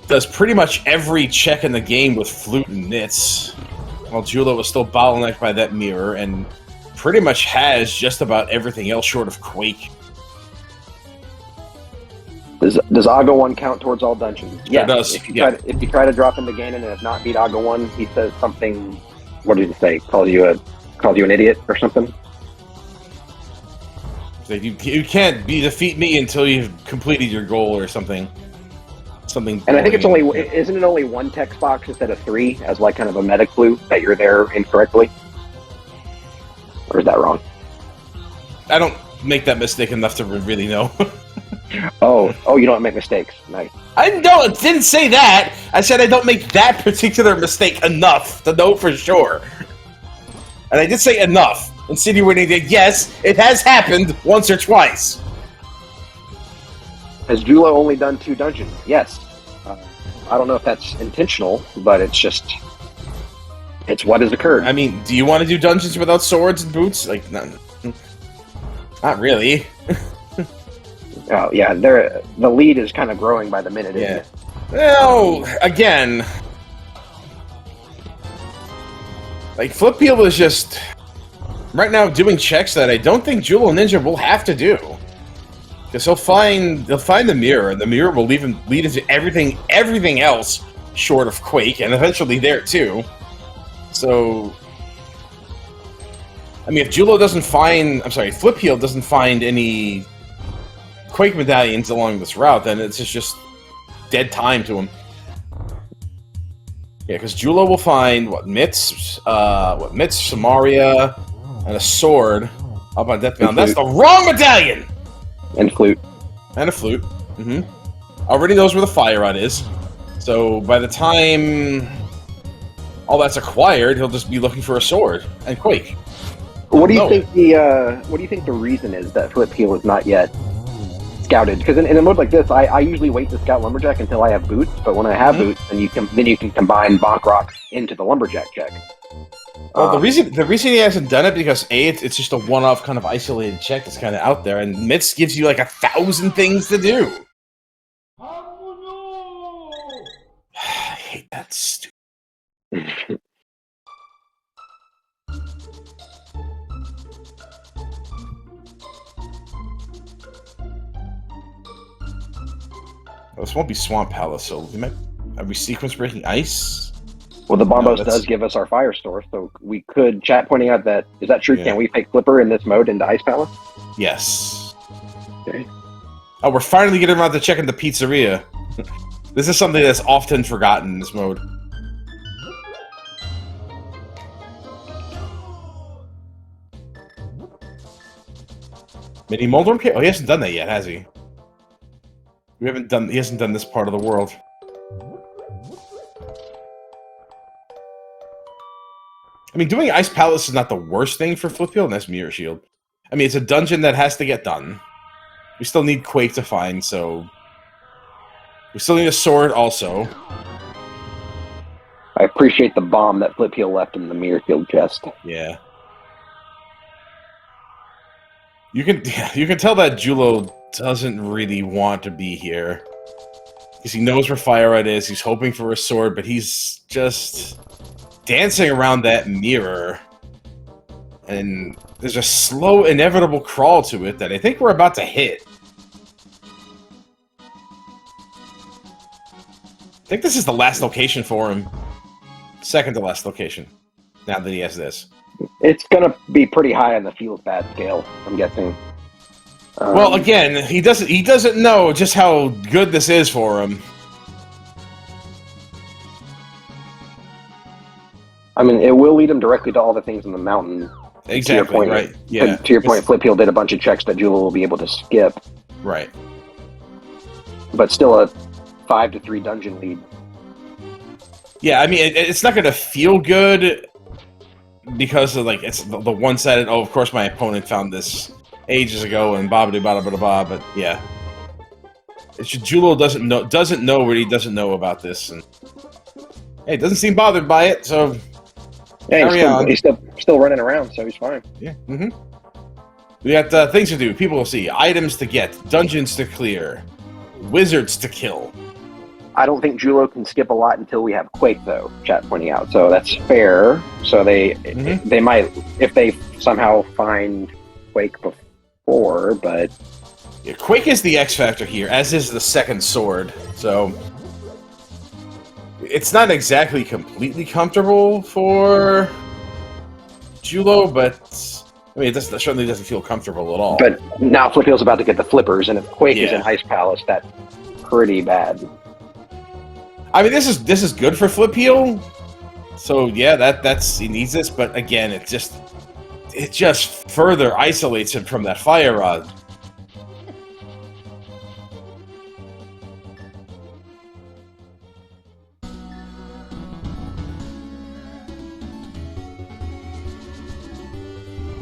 does pretty much every check in the game with flute and mitts. While Jullo was still bottlenecked by that mirror and pretty much has just about everything else short of Quake. Does Aga 1 count towards all dungeons? Yeah, it does. If you try to drop into Ganon and have not beat Aga 1, he says something. What did he say? Calls you an idiot or something? Like you can't defeat me until you've completed your goal or something. And I think isn't it only one text box instead of 3 as like kind of a meta clue that you're there incorrectly? Or is that wrong? I don't make that mistake enough to really know. Oh, you don't make mistakes. Nice. I didn't say that. I said I don't make that particular mistake enough to know for sure. And I did say enough, insinuating that yes, it has happened once or twice. Has Jullo only done 2 dungeons? Yes. I don't know if that's intentional, but it's what has occurred. I mean, do you want to do dungeons without swords and boots? Like, not really. Oh, yeah, the lead is kind of growing by the minute, isn't it? Well, again, like, Flipheal is just, right now, doing checks that I don't think Julloninja will have to do. Because he'll find the mirror, and the mirror will lead into everything else short of Quake, and eventually there too. So, I mean, if Flipheal doesn't find any Quake medallions along this route, then it's just dead time to him. Yeah, because Jullo will find mitts, Samaria, and a sword. Up on Death Mountain. That's the wrong battalion! And flute. And a flute. Mm-hmm. Already knows where the fire rod is. So by the time all that's acquired, he'll just be looking for a sword and Quake. What do you think the reason is that Flipheal is not yet scouted? Because in a mode like this, I usually wait to scout Lumberjack until I have boots, but when I have boots, then you can combine Bonk Rocks into the Lumberjack check. Well, the reason he hasn't done it because A, it's just a one-off kind of isolated check that's kind of out there, and Mitz gives you like 1,000 things to do. I hate that stupid. Well, this won't be Swamp Palace, so are we sequence breaking ice? Well, the Bombos does give us our fire source, so we could, chat pointing out that, is that true? Yeah. Can we pick Flipper in this mode into Ice Palace? Yes. Okay. Oh, we're finally getting around to checking the pizzeria. This is something that's often forgotten in this mode. Mini Moldrum Cave? Oh, he hasn't done that yet, has he? He hasn't done this part of the world. I mean, doing Ice Palace is not the worst thing for Flipheal, and that's Mirror Shield. I mean, it's a dungeon that has to get done. We still need Quake to find, so... We still need a sword, also. I appreciate the bomb that Flipheal left in the Mirror Shield chest. Yeah. You can tell that Jullo doesn't really want to be here. Because he knows where Fire Red is, he's hoping for a sword, but he's just... dancing around that mirror, and there's a slow, inevitable crawl to it that I think we're about to hit. I think this is the last location for him. Second to last location, now that he has this. It's gonna be pretty high on the feels bad scale, I'm guessing. Well, again, he doesn't know just how good this is for him. I mean, it will lead him directly to all the things in the mountain. Exactly, to your point, right. Yeah. To your point, Flipheal did a bunch of checks that Jullo will be able to skip. Right. But still a 5-3 dungeon lead. Yeah, I mean, it's not going to feel good because of, like, it's the one-sided, oh, of course my opponent found this ages ago and blah-blah-blah-blah-blah, but yeah. It's just Jullo doesn't know what he doesn't know about this, and hey, doesn't seem bothered by it, so... Yeah, he's still running around, so he's fine. Yeah, We got things to do, people to see, items to get, dungeons to clear, wizards to kill. I don't think Jullo can skip a lot until we have Quake, though, chat pointing out, so that's fair. So they might, if they somehow find Quake before, but... Yeah, Quake is the X factor here, as is the second sword, so... It's not exactly completely comfortable for Jullo, but I mean, it certainly doesn't feel comfortable at all. But now Flipheal's about to get the flippers, and if Quake is in Ice Palace, that's pretty bad. I mean, this is good for Flipheal, so yeah, he needs this. But again, it just further isolates him from that fire rod.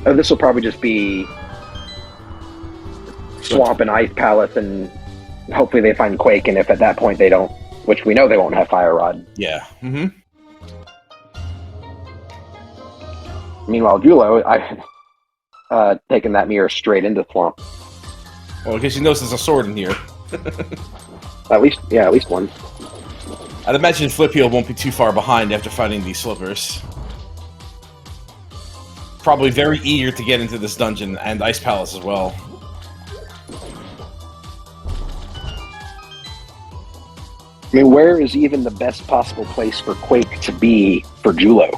This will probably just be Swamp and Ice Palace, and hopefully they find Quake, and if at that point they don't, which we know they won't have Fire Rod. Yeah. Meanwhile, Jullo, taking that mirror straight into Swamp. Well, because he knows there's a sword in here. At least one. I'd imagine Flipheal won't be too far behind after finding these slippers. Probably very eager to get into this dungeon, and Ice Palace as well. I mean, where is even the best possible place for Quake to be for Jullo?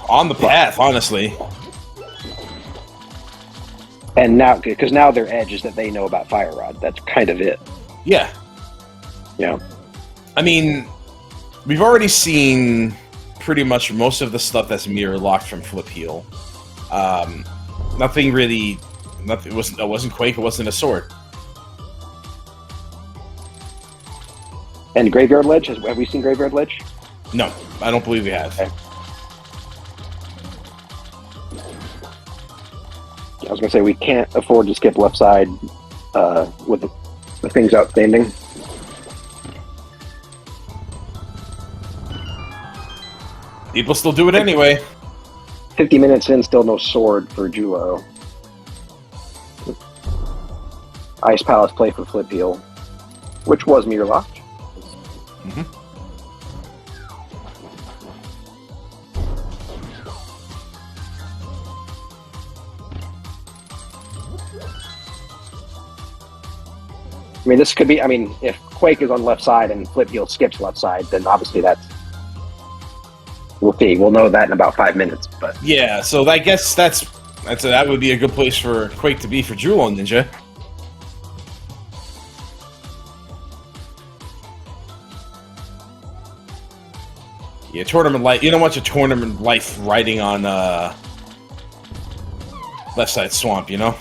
On the path, honestly. And now, because now their edge is that they know about Fire Rod. That's kind of it. Yeah. Yeah. I mean, we've already seen pretty much most of the stuff that's mirror locked from Flipheal. Nothing really. Nothing. It wasn't Quake. It wasn't a sword. And Graveyard Ledge? Have we seen Graveyard Ledge? No, I don't believe we have. Okay. I was going to say, we can't afford to skip left side with the things outstanding. People still do it anyway. 50 minutes in, still no sword for Jullo. Ice Palace play for Flipheal, which was mirror locked. Mm-hmm. I mean, this could be, I mean, if Quake is on left side and Flipheal skips left side, then obviously that's, we'll see. We'll know that in about 5 minutes, but... Yeah, so I guess that would be a good place for Quake to be for Julloninja. Yeah, tournament life. You don't want your tournament life riding on left side swamp, you know?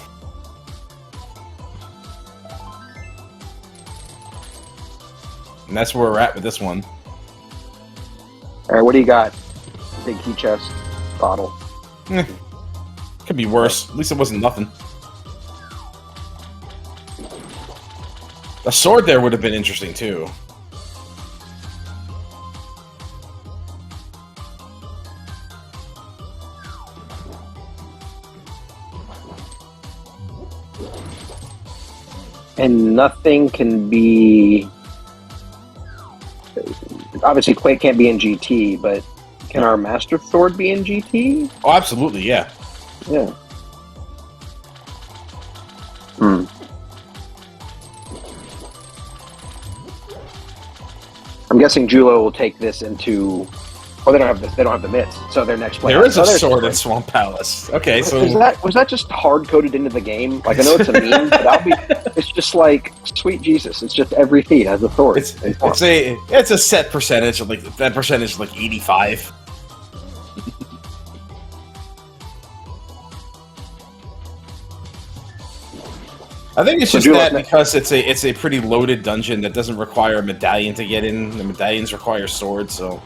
And that's where we're at with this one. All right, what do you got? Big key chest, bottle. Could be worse. At least it wasn't nothing. A sword there would have been interesting, too. And nothing can be... Obviously, Quake can't be in GT, but can our Master Sword be in GT? Oh, absolutely, yeah. Yeah. Hmm. I'm guessing Jullo will take this into... Oh, they don't have this. They don't have the mitts. So their next play. There is a sword in Swamp Palace. Okay, so was that just hard coded into the game? Like, I know it's a meme, but it's just like, sweet Jesus, it's just every feat has a sword. It's a set percentage. Like that percentage is like 85. I think it's just that because it's a pretty loaded dungeon that doesn't require a medallion to get in. The medallions require swords, so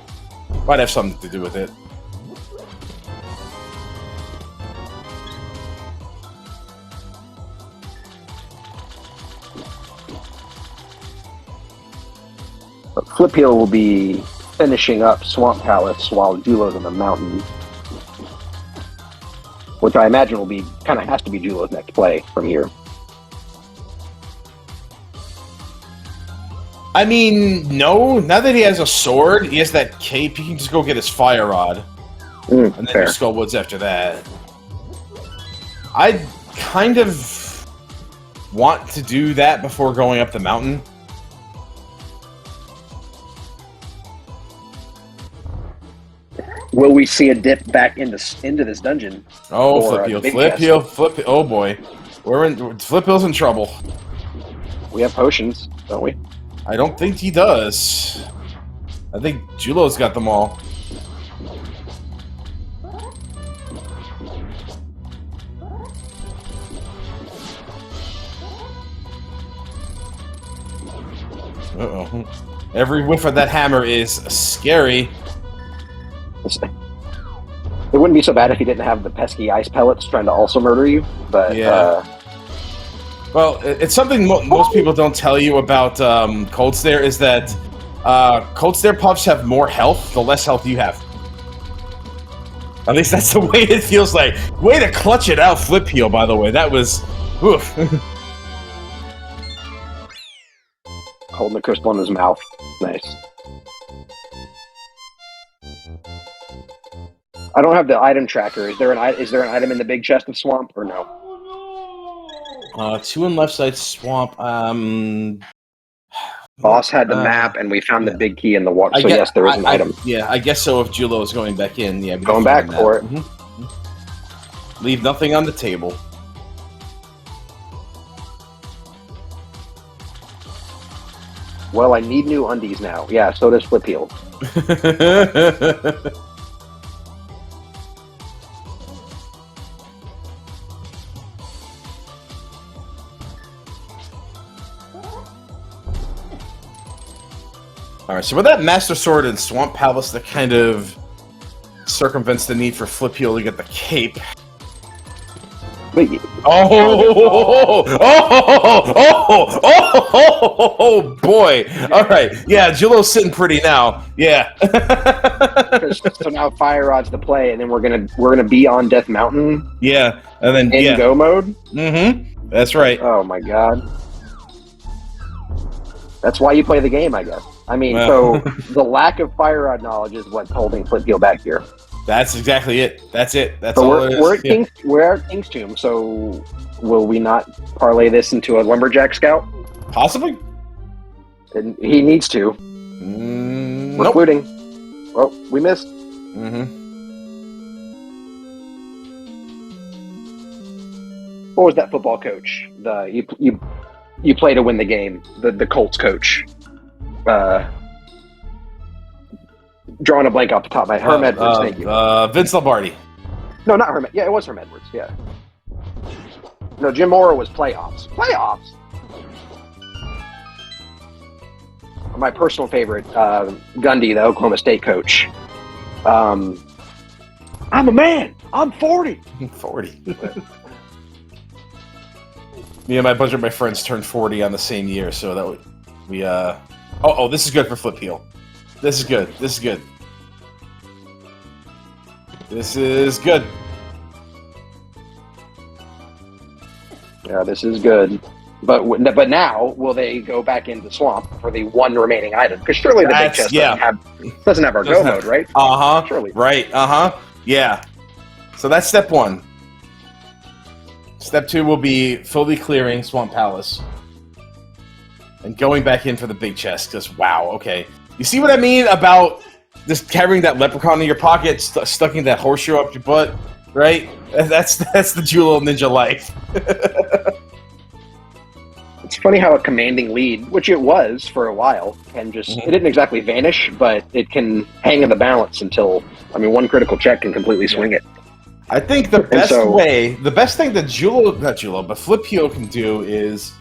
might have something to do with it. Flipheal will be finishing up Swamp Palace while Jullo's on the mountain, which I imagine will be has to be Jullo's next play from here. I mean, no. Now that he has a sword, he has that cape. He can just go get his fire rod, and then do Skullwoods after that. I kind of want to do that before going up the mountain. Will we see a dip back into this dungeon? Oh, Flipheal. Oh boy, Flipheal's in trouble. We have potions, don't we? I don't think he does. I think Jullo's got them all. Uh-oh. Every whiff of that hammer is scary. It wouldn't be so bad if he didn't have the pesky ice pellets trying to also murder you, but... Yeah. Well, it's something most people don't tell you about Cold Stare is that Cold Stare puffs have more health the less health you have. At least that's the way it feels like. Way to clutch it out, Flipheal, by the way. That was... Oof. Holding the crystal in his mouth. Nice. I don't have the item tracker. Is there an item in the big chest of swamp or no? 2 on left side swamp. Boss had the map, and we found the big key in the water. So yes, there is an item. Yeah, I guess so. If Jullo is going back in, yeah, going back for it. Mm-hmm. Leave nothing on the table. Well, I need new undies now. Yeah, so does Flipheal. All right, so with that Master Sword and Swamp Palace, that kind of circumvents the need for Flipheal to get the cape. Wait, Oh, boy! All right, yeah, Jullo's sitting pretty now. Yeah. so now Fire Rod's the play, and then we're gonna be on Death Mountain. Yeah, and then in go mode. Mm-hmm. That's right. Oh my god. That's why you play the game, I guess. I mean, Well. so the lack of Fire Rod knowledge is what's holding Flipheal back here. That's exactly it. That's it. That's So all it is. we're at King's Tomb, so will we not parlay this into a Lumberjack Scout? Possibly. And he needs to. We're Nope. looting. Well, we missed. Mm-hmm. What was that football coach? You play to win the game. The Colts coach. Drawing a blank off the top of my head. Herm Edwards, thank you. Vince Lombardi. No, not Herm. Yeah, it was Herm Edwards. Yeah. No, Jim Mora was playoffs. Playoffs. My personal favorite, Gundy, the Oklahoma State coach. I'm a man. I'm 40. 40. Me and my bunch of my friends turned 40 on the same year, so that we Oh, this is good for Flipheal. This is good. This is good. This is good. Yeah, this is good. But now, will they go back into Swamp for the one remaining item? Because surely the big chest doesn't have our go mode, right? Uh-huh. Surely. Right. Uh-huh. Yeah. So that's step 1. Step 2 will be fully clearing Swamp Palace. And going back in for the big chest, because wow, okay. You see what I mean about just carrying that leprechaun in your pocket, stucking that horseshoe up your butt, right? That's the Julloninja life. It's funny how a commanding lead, which it was for a while, can just it didn't exactly vanish, but it can hang in the balance until one critical check can completely swing it. I think the best thing that but Flipheal can do is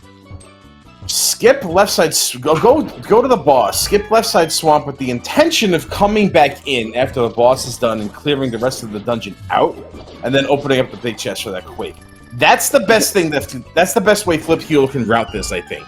skip left side, go to the boss, skip left side swamp with the intention of coming back in after the boss is done and clearing the rest of the dungeon out, and then opening up the big chest for that quake. That's the best thing. That's the best way Flipheal can route this, I think,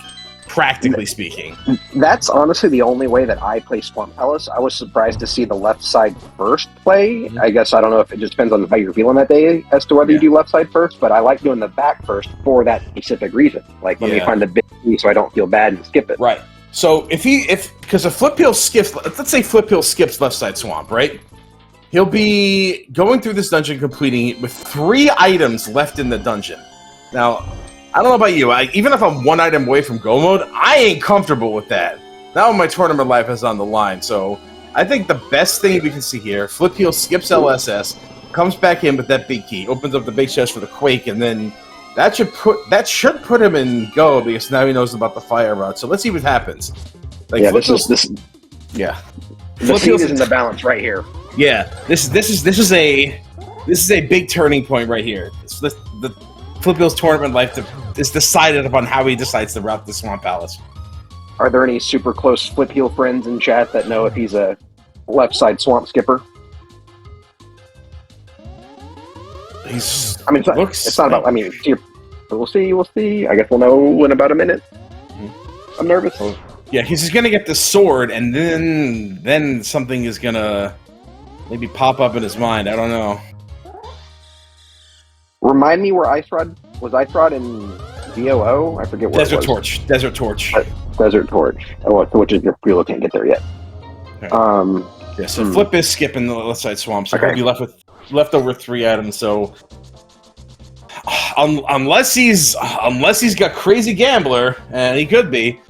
practically speaking. That's honestly the only way that I play Swamp Palace. I was surprised to see the left side first play. I guess I don't know if it just depends on how you're feeling that day as to whether you do left side first, but I like doing the back first for that specific reason. Like let me find the big key so I don't feel bad and skip it. Right. So because if Flipheal skips, let's say Flipheal skips left side swamp, right? He'll be going through this dungeon, completing it with 3 items left in the dungeon. Now, I don't know about you, even if I'm 1 item away from go mode, I ain't comfortable with that. Now my tournament life is on the line, so I think the best thing we can see here, Flipheal skips LSS, comes back in with that big key, opens up the big chest for the quake, and then that should put him in go, because now he knows about the fire rod. So let's see what happens. Like, yeah, Flipheal's, this. Yeah. The seed is in the balance right here. Yeah, this is a big turning point right here. The Flipheal's tournament life is decided upon how he decides to route the Swamp Palace. Are there any super close Flipheal friends in chat that know if he's a left side swamp skipper? It's not about. We'll see. I guess we'll know in about a minute. I'm nervous. Yeah, he's just gonna get the sword, and then something is gonna maybe pop up in his mind. I don't know. Remind me where Ice Rod in DOO? I forget where Desert it was. Desert Torch. Desert Torch. Which is your Flipheal can't get there yet. Okay. So Flip is skipping the left side swamp, so he'll be left with leftover 3 items. So unless he's got crazy gambler, and he could be.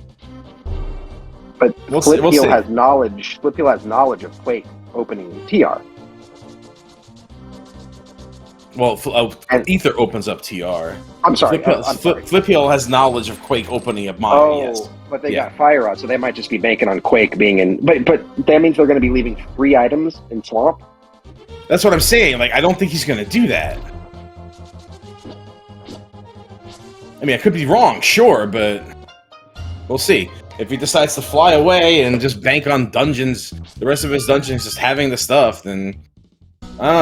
But Flipheal has knowledge. Flipheal has knowledge of Quake opening TR. Well, And- Ether opens up TR. I'm sorry. Flipheal has knowledge of Quake opening up Mire. Oh, Yes. but they got Fire Rod, so they might just be banking on Quake being in. But that means they're going to be leaving 3 items in Swamp. That's what I'm saying. Like, I don't think he's going to do that. I mean, I could be wrong, sure, but we'll see. If he decides to fly away and just bank on dungeons, the rest of his dungeons just having the stuff, then I don't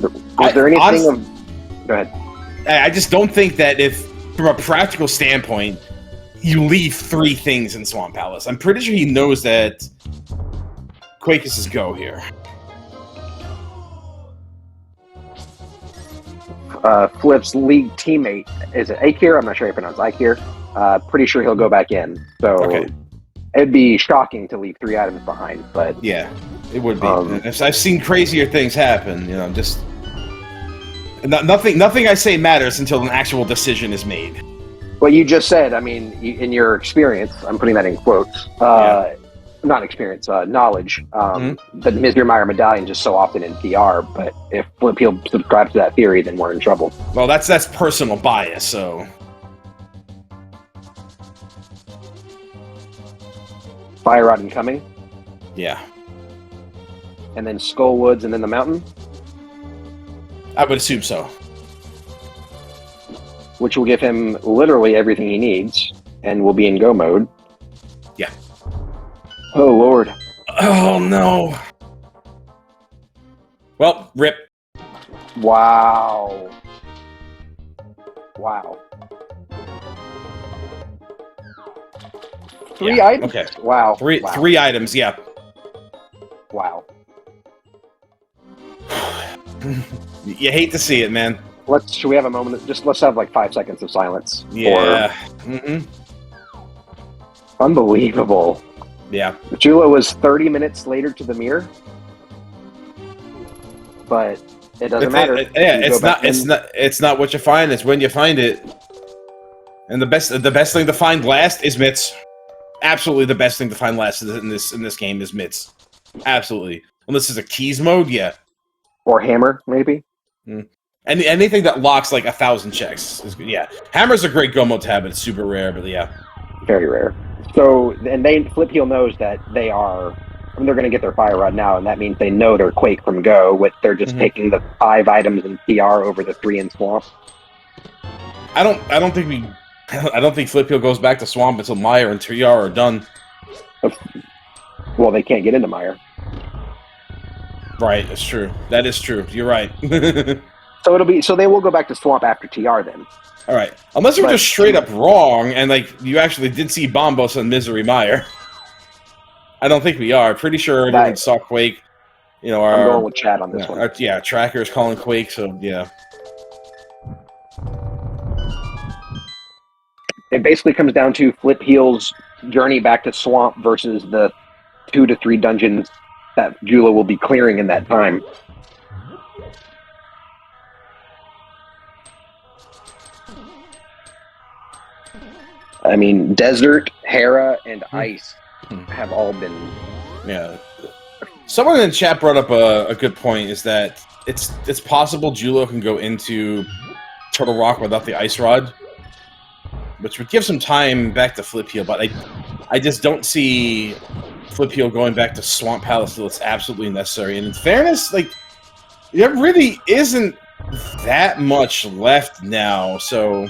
know. Is there anything Go ahead. I just don't think that if, from a practical standpoint, you leave 3 things in Swamp Palace. I'm pretty sure he knows that Quake is his go here. Flip's league teammate, is it Akir? I'm not sure how you pronounce Akir. Pretty sure he'll go back in. So Okay. it'd be shocking to leave 3 items behind. But Yeah, it would be. I've seen crazier things happen. You know, just nothing I say matters until an actual decision is made. what you just said, I mean, in your experience, I'm putting that in quotes. Not experience, knowledge. The Misery Mire medallion just so often in PR. But if Flipheal subscribes to that theory, then we're in trouble. Well, that's personal bias. So Fire Rod incoming, yeah, and then Skull Woods, and then the mountain, I would assume so. which will give him literally everything he needs, and will be in go mode. Yeah. Oh Lord. Oh no. Well, rip. Wow. Wow. 3 items? Okay. Wow. Three Wow. 3 items. Yeah. Wow. You hate to see it, man. Should we have a moment? Let's have like 5 seconds of silence. Yeah. Unbelievable. Yeah. Jula was 30 minutes later to the mirror, but it doesn't matter. It's not what you find. It's when you find it. And the best thing to find last is mitts. Absolutely, the best thing to find last in this game is mitts. Absolutely, unless it's a keys mode, yeah. Or hammer, maybe. And anything that locks like 1,000 checks is good. Yeah. Hammer's a great go mode to have. It's super rare, but yeah. Very rare. So, and Flipheal knows that they are. I mean, they're going to get their Fire Rod now, and that means they know they're Quake from go. They're just taking the 5 items in PR over the 3 in Swamp. I don't think Flipheal goes back to Swamp until Mire and TR are done. Well, they can't get into Mire. Right, that's true. That is true. You're right. So they will go back to Swamp after TR then. All right, unless you're just straight up wrong, and like you actually did see Bombos on Misery Mire. I don't think we are. Pretty sure everyone saw Quake. You know, I'm going with Chad on this one. Tracker is calling Quake, so yeah. It basically comes down to Flipheal's journey back to Swamp versus the 2 to 3 dungeons that Jula will be clearing in that time. I mean, Desert, Hera, and Ice have all been... Yeah. Someone in the chat brought up a good point, is that it's possible Julo can go into Turtle Rock without the Ice Rod, which would give some time back to Flipheal, but I just don't see Flipheal going back to Swamp Palace until it's absolutely necessary. And in fairness, like, there really isn't that much left now, so...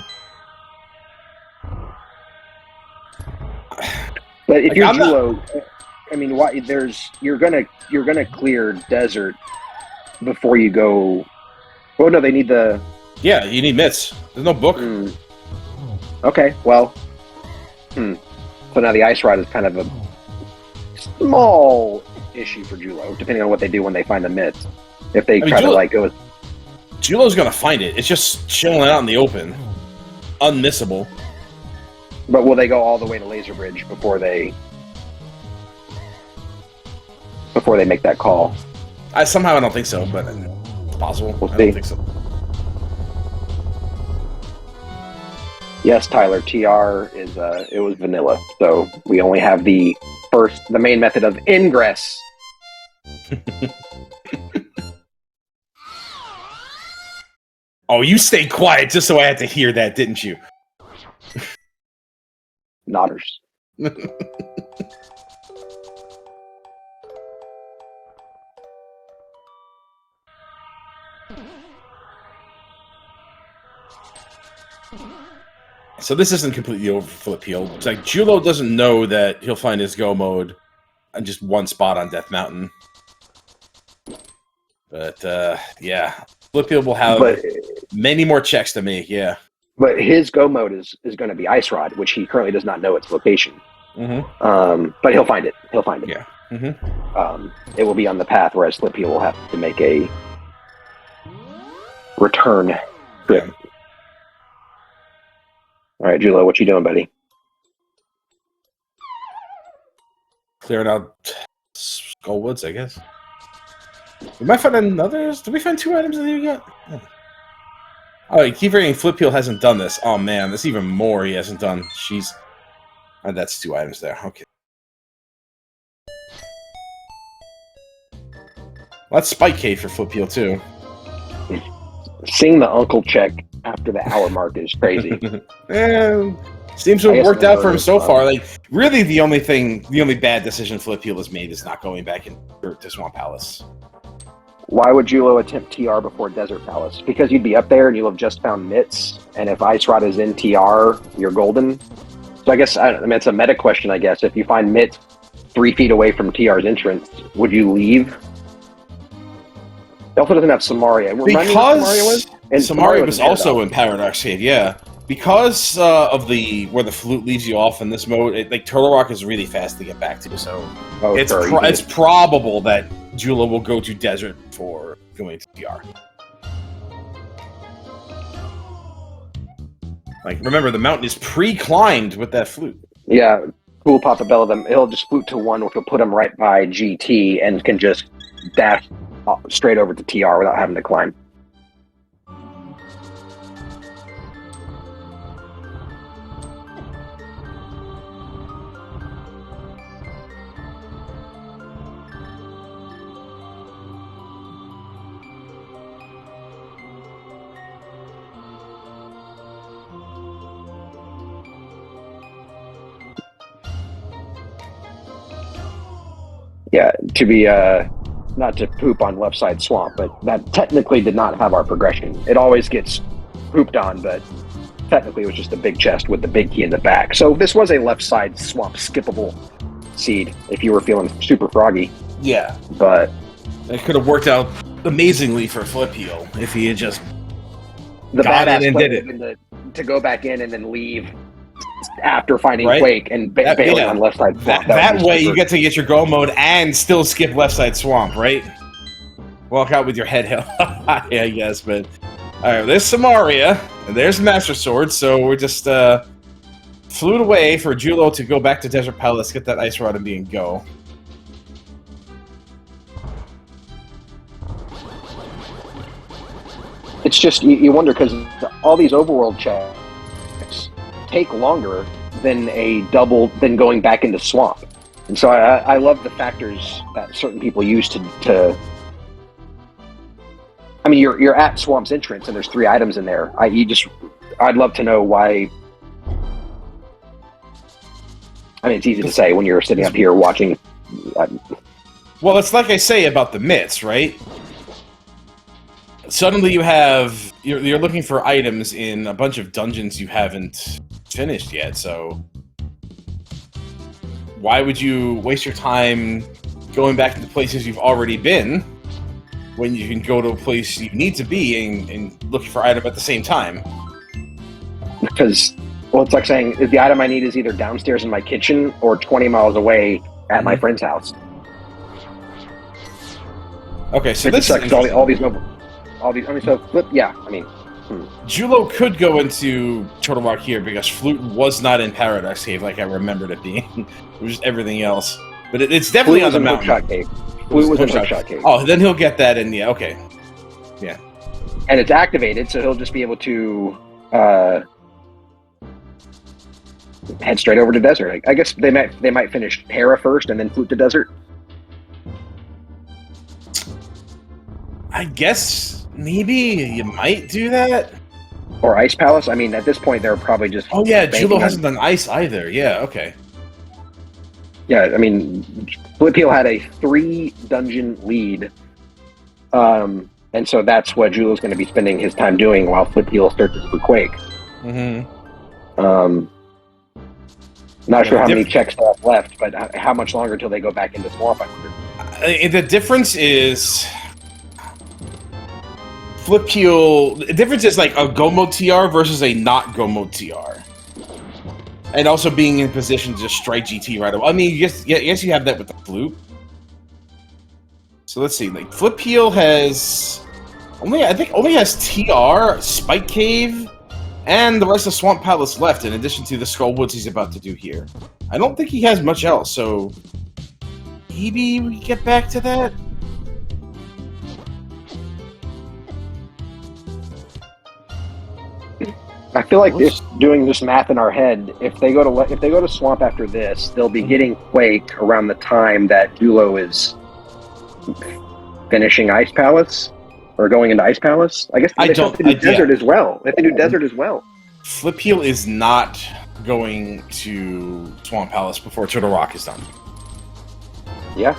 But if you're Julo, I mean, why? You're gonna clear Desert before you go. Oh no, they need the. Yeah, you need mitts. There's no book. Okay, well. So now the Ice Rod is kind of a small issue for Julo, depending on what they do when they find the mitts. If they try to like go. Julo's gonna find it. It's just chilling out in the open, unmissable. But will they go all the way to Laser Bridge before they make that call? Somehow I don't think so, but it's possible. We'll I see. don't think so. Yes, Tyler. TR is it was vanilla, so we only have the main method of ingress. Oh, you stayed quiet just so I had to hear that, didn't you? Nodders. So this isn't completely over for Flipheal. It's like Jullo doesn't know that he'll find his go mode on just one spot on Death Mountain. But yeah, Flipheal will have many more checks to make. Yeah, but his go mode is going to be Ice Rod, which he currently does not know its location. But he'll find it. He'll find it. Yeah. It will be on the path, whereas Flipheal will have to make a return trip. Yeah. All right, Jullo, what you doing, buddy? Clearing out Skull Woods, I guess. We might find another. Did we find 2 items that you got? Oh, you keep hearing Flipheal hasn't done this. Oh man, there's even more he hasn't done. Jeez. Oh, that's 2 items there. Okay. Well, that's Spike Cave for Flipheal too. Seeing the uncle check after the hour mark is crazy. Seems to have worked out for him so far. Like, really, the only bad decision Flipheal has made is not going back to Swamp Palace. Why would Jullo attempt TR before Desert Palace? Because you'd be up there and you'll have just found Mitts, and if Ice Rod is in TR, you're golden. So I guess, I mean, it's a meta question, I guess. If you find Mitts 3 feet away from TR's entrance, would you leave? It also doesn't have Samaria. Because Samaria was also in Paradox Cave, yeah. Because of where the flute leaves you off in this mode, like Turtle Rock is really fast to get back to, so it's probable that Jullo will go to Desert for going to TR. Like, remember, the mountain is pre-climbed with that flute. Yeah, cool Papa Bella. He'll just flute to 1, which will put him right by GT, and can just dash straight over to TR without having to climb. Yeah, to be, not to poop on Left Side Swamp, but that technically did not have our progression. It always gets pooped on, but technically it was just a big chest with the big key in the back. So this was a Left Side Swamp skippable seed if you were feeling super froggy. Yeah. But it could have worked out amazingly for Flipheal if he had just the got badass in and did it. To go back in and then leave after finding Right? Quake and bailing on Left Side Swamp. That way you get to get your go mode and still skip Left Side Swamp, right? Walk out with your head held high, I guess, but... Alright, there's Samaria, and there's Master Sword, so we're just, flew away for Jullo to go back to Desert Palace, get that Ice Rod and be in go. It's just, you wonder, because all these overworld checks take longer than than going back into Swamp. And so I love the factors that certain people use to I mean, you're at Swamp's entrance and there's 3 items in there. I'd love to know why. I mean, it's easy to say when you're sitting up here watching. Well, it's like I say about the myths, right? Suddenly you're looking for items in a bunch of dungeons you haven't finished yet, so why would you waste your time going back to the places you've already been when you can go to a place you need to be and look for item at the same time? Because, well, it's like saying the item I need is either downstairs in my kitchen or 20 miles away at my friend's house. Okay, so this is all these. I mean, so yeah. I mean, Jullo could go into Turtle Rock here because Flute was not in Paradox Cave like I remembered it being. It was just everything else. But it's definitely on the mountain. Flute was in Hookshot Cave. Oh, then he'll get that in. Yeah, okay. Yeah. And it's activated, so he'll just be able to head straight over to Desert. I guess they might finish Hera first and then Flute to Desert. I guess maybe you might do that. Or Ice Palace? I mean, at this point, they're probably just... Oh yeah, banking Jullo on- hasn't done ice either. Yeah, okay. Yeah, I mean, Flipheal had a 3-dungeon lead. And so that's what Jullo's going to be spending his time doing while Flipheal searches for Quake. Not sure how many checks they have left, but how much longer until they go back into Swamp, I wonder. The difference is... Flipheal... The difference is like a go mode TR versus a not go mode TR. And also being in position to just strike GT right away. I mean, yes, you have that with the flute. So let's see. Like Flipheal has only has TR, Spike Cave, and the rest of Swamp Palace left. In addition to the Skull Woods he's about to do here, I don't think he has much else. So maybe we get back to that. I feel like doing this math in our head. If they go to Swamp after this, they'll be getting Quake around the time that Jullo is finishing Ice Palace or going into Ice Palace. I guess they have to do Desert as well. They have to do Desert as well. Flipheal is not going to Swamp Palace before Turtle Rock is done. Yeah.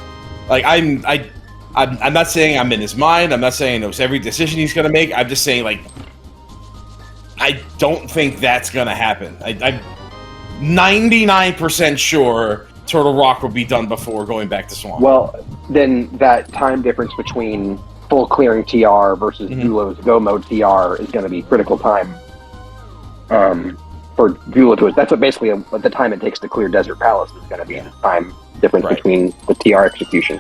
Like I'm not saying I'm in his mind. I'm not saying it knows every decision he's going to make. I'm just saying like. I don't think that's gonna happen. I'm 99% sure Turtle Rock will be done before going back to Swamp. Well, then that time difference between full clearing TR versus Jullo's go mode TR is going to be critical time for Jullo to it. That's what basically the time it takes to clear Desert Palace is going to be the time difference between the TR execution.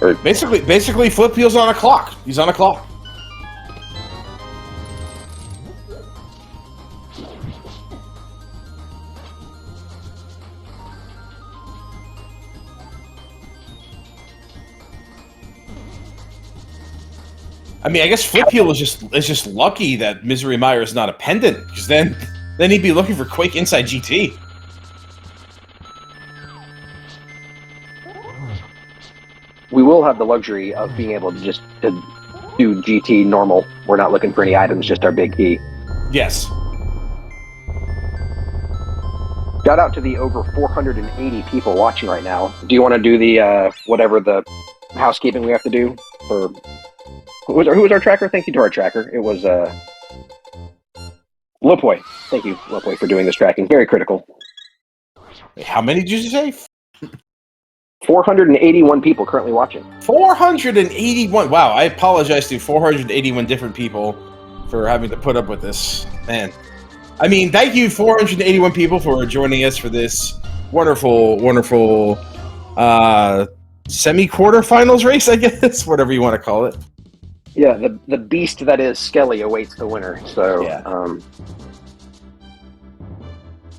Or basically, Flipheal's on a clock. He's on a clock. I mean, I guess Flipheal is just lucky that Misery Mire is not a pendant, because then he'd be looking for Quake inside GT. We will have the luxury of being able to just do GT normal. We're not looking for any items, just our big key. Yes. Shout out to the over 480 people watching right now. Do you want to do the whatever the housekeeping we have to do for? Who was our tracker? Thank you to our tracker. It was Lopoi. Thank you, Lopoi, for doing this tracking. Very critical. Wait, how many did you say? 481 people currently watching. 481. Wow, I apologize to 481 different people for having to put up with this. Man. I mean, thank you 481 people for joining us for this wonderful semi-quarterfinals race, I guess, whatever you want to call it. Yeah, the beast that is Skelly awaits the winner. So, yeah.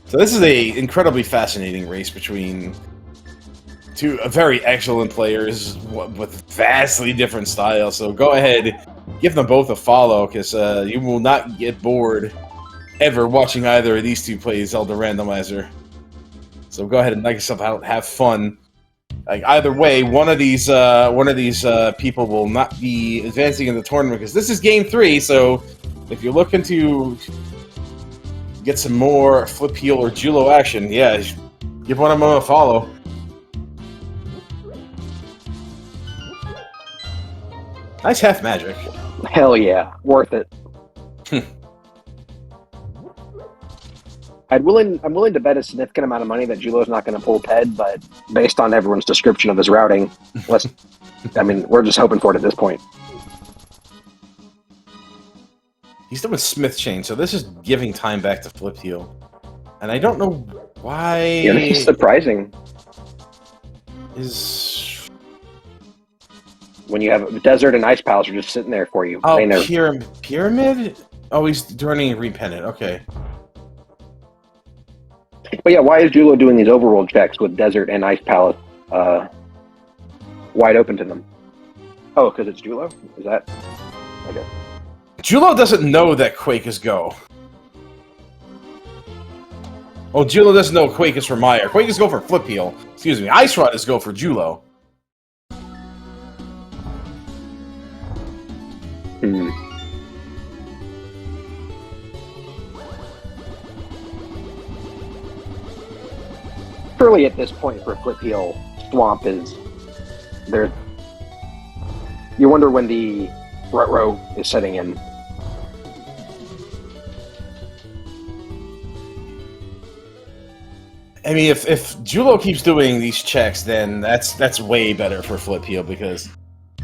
So this is a incredibly fascinating race between two very excellent players with vastly different styles. So go ahead, give them both a follow, because you will not get bored ever watching either of these two play Zelda Randomizer. So go ahead and knock yourself out, have fun. Like either way, one of these people will not be advancing in the tournament, because this is game 3. So if you're looking to get some more Flipheal or Jullo action, yeah, give one of them a follow. Nice half magic. Hell yeah, worth it. I'm willing to bet a significant amount of money that Jullo's not going to pull Ped, but based on everyone's description of his routing, we're just hoping for it at this point. He's doing Smith Chain, so this is giving time back to Flipheal. And I don't know why... Yeah, this is surprising. When you have Desert and Ice Palace are just sitting there for you. Oh, Pyramid? Oh, he's turning Repentant, okay. But yeah, why is Jullo doing these overworld checks with Desert and Ice Palace wide open to them? Oh, because it's Jullo? Is that... Okay. Jullo doesn't know that Quake is go. Oh, Jullo doesn't know Quake is for Mire. Quake is go for Flipheal. Excuse me, Ice Rod is go for Surely at this point for Flipheal, Swamp is there. You wonder when the rut-row is setting in. I mean, if Jullo keeps doing these checks, then that's way better for Flipheal, because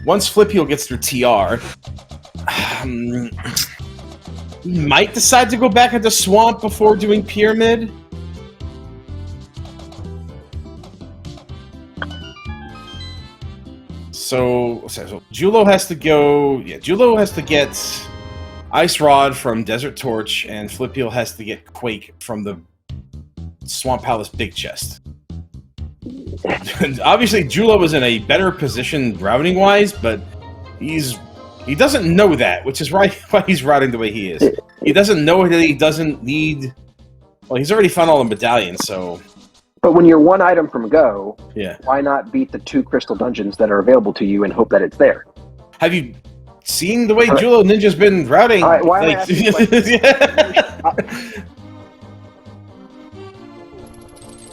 once Flipheal gets through TR, he might decide to go back into Swamp before doing Pyramid. So Jullo has to go. Yeah, Jullo has to get Ice Rod from Desert Torch, and Flipheal has to get Quake from the Swamp Palace Big Chest. Obviously, Jullo is in a better position routing-wise, but he doesn't know that, which is why he's routing the way he is. He doesn't know that he doesn't need... Well, he's already found all the medallions, so... But when you're one item from go, yeah, why not beat the 2 crystal dungeons that are available to you and hope that it's there? Have you seen the way Julloninja's been routing? Why am I asking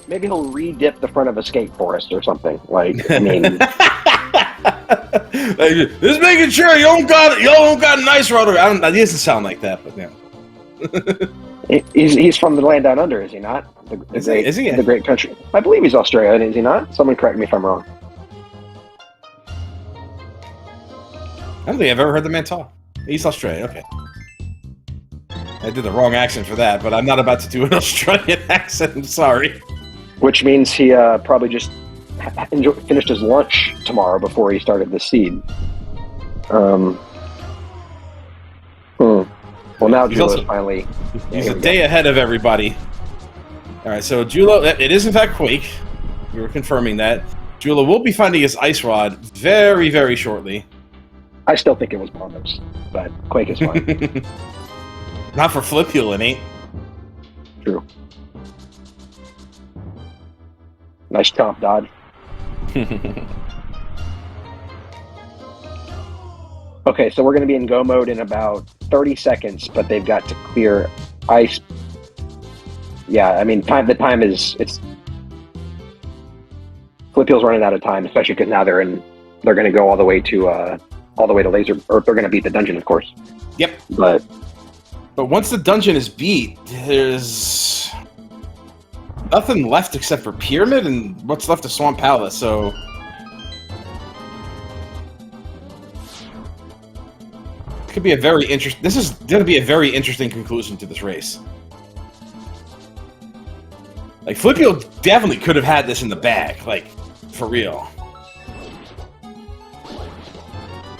Maybe he'll re-dip the front of Escape Forest or something. Like, I mean... Just making sure you don't got an ice rod. It doesn't sound like that, but yeah. He's from the land down under, is he not? Is he? The great country. I believe he's Australian, is he not? Someone correct me if I'm wrong. I don't think I've ever heard the man talk. He's Australian, okay. I did the wrong accent for that, but I'm not about to do an Australian accent, I'm sorry. Which means he probably just finished his lunch tomorrow before he started the seed. Well, now Jullo's finally... He's a day ahead of everybody. Alright, so Jullo... It is in fact Quake. We were confirming that. Jullo will be finding his Ice Rod very, very shortly. I still think it was Bondos, but Quake is fine. Not for Flipheal, it ain't. True. Nice chomp dodge. Okay, so we're going to be in go mode in about 30 seconds, but they've got to clear ice. Yeah, I mean, the time is... Flipheal's running out of time, especially because now they're going to go all the way to laser, or they're going to beat the dungeon, of course. Yep. But once the dungeon is beat, there's nothing left except for Pyramid and what's left of Swamp Palace, so... Could be a very interesting... This is going to be a very interesting conclusion to this race. Like, Flipheal definitely could have had this in the bag, like, for real.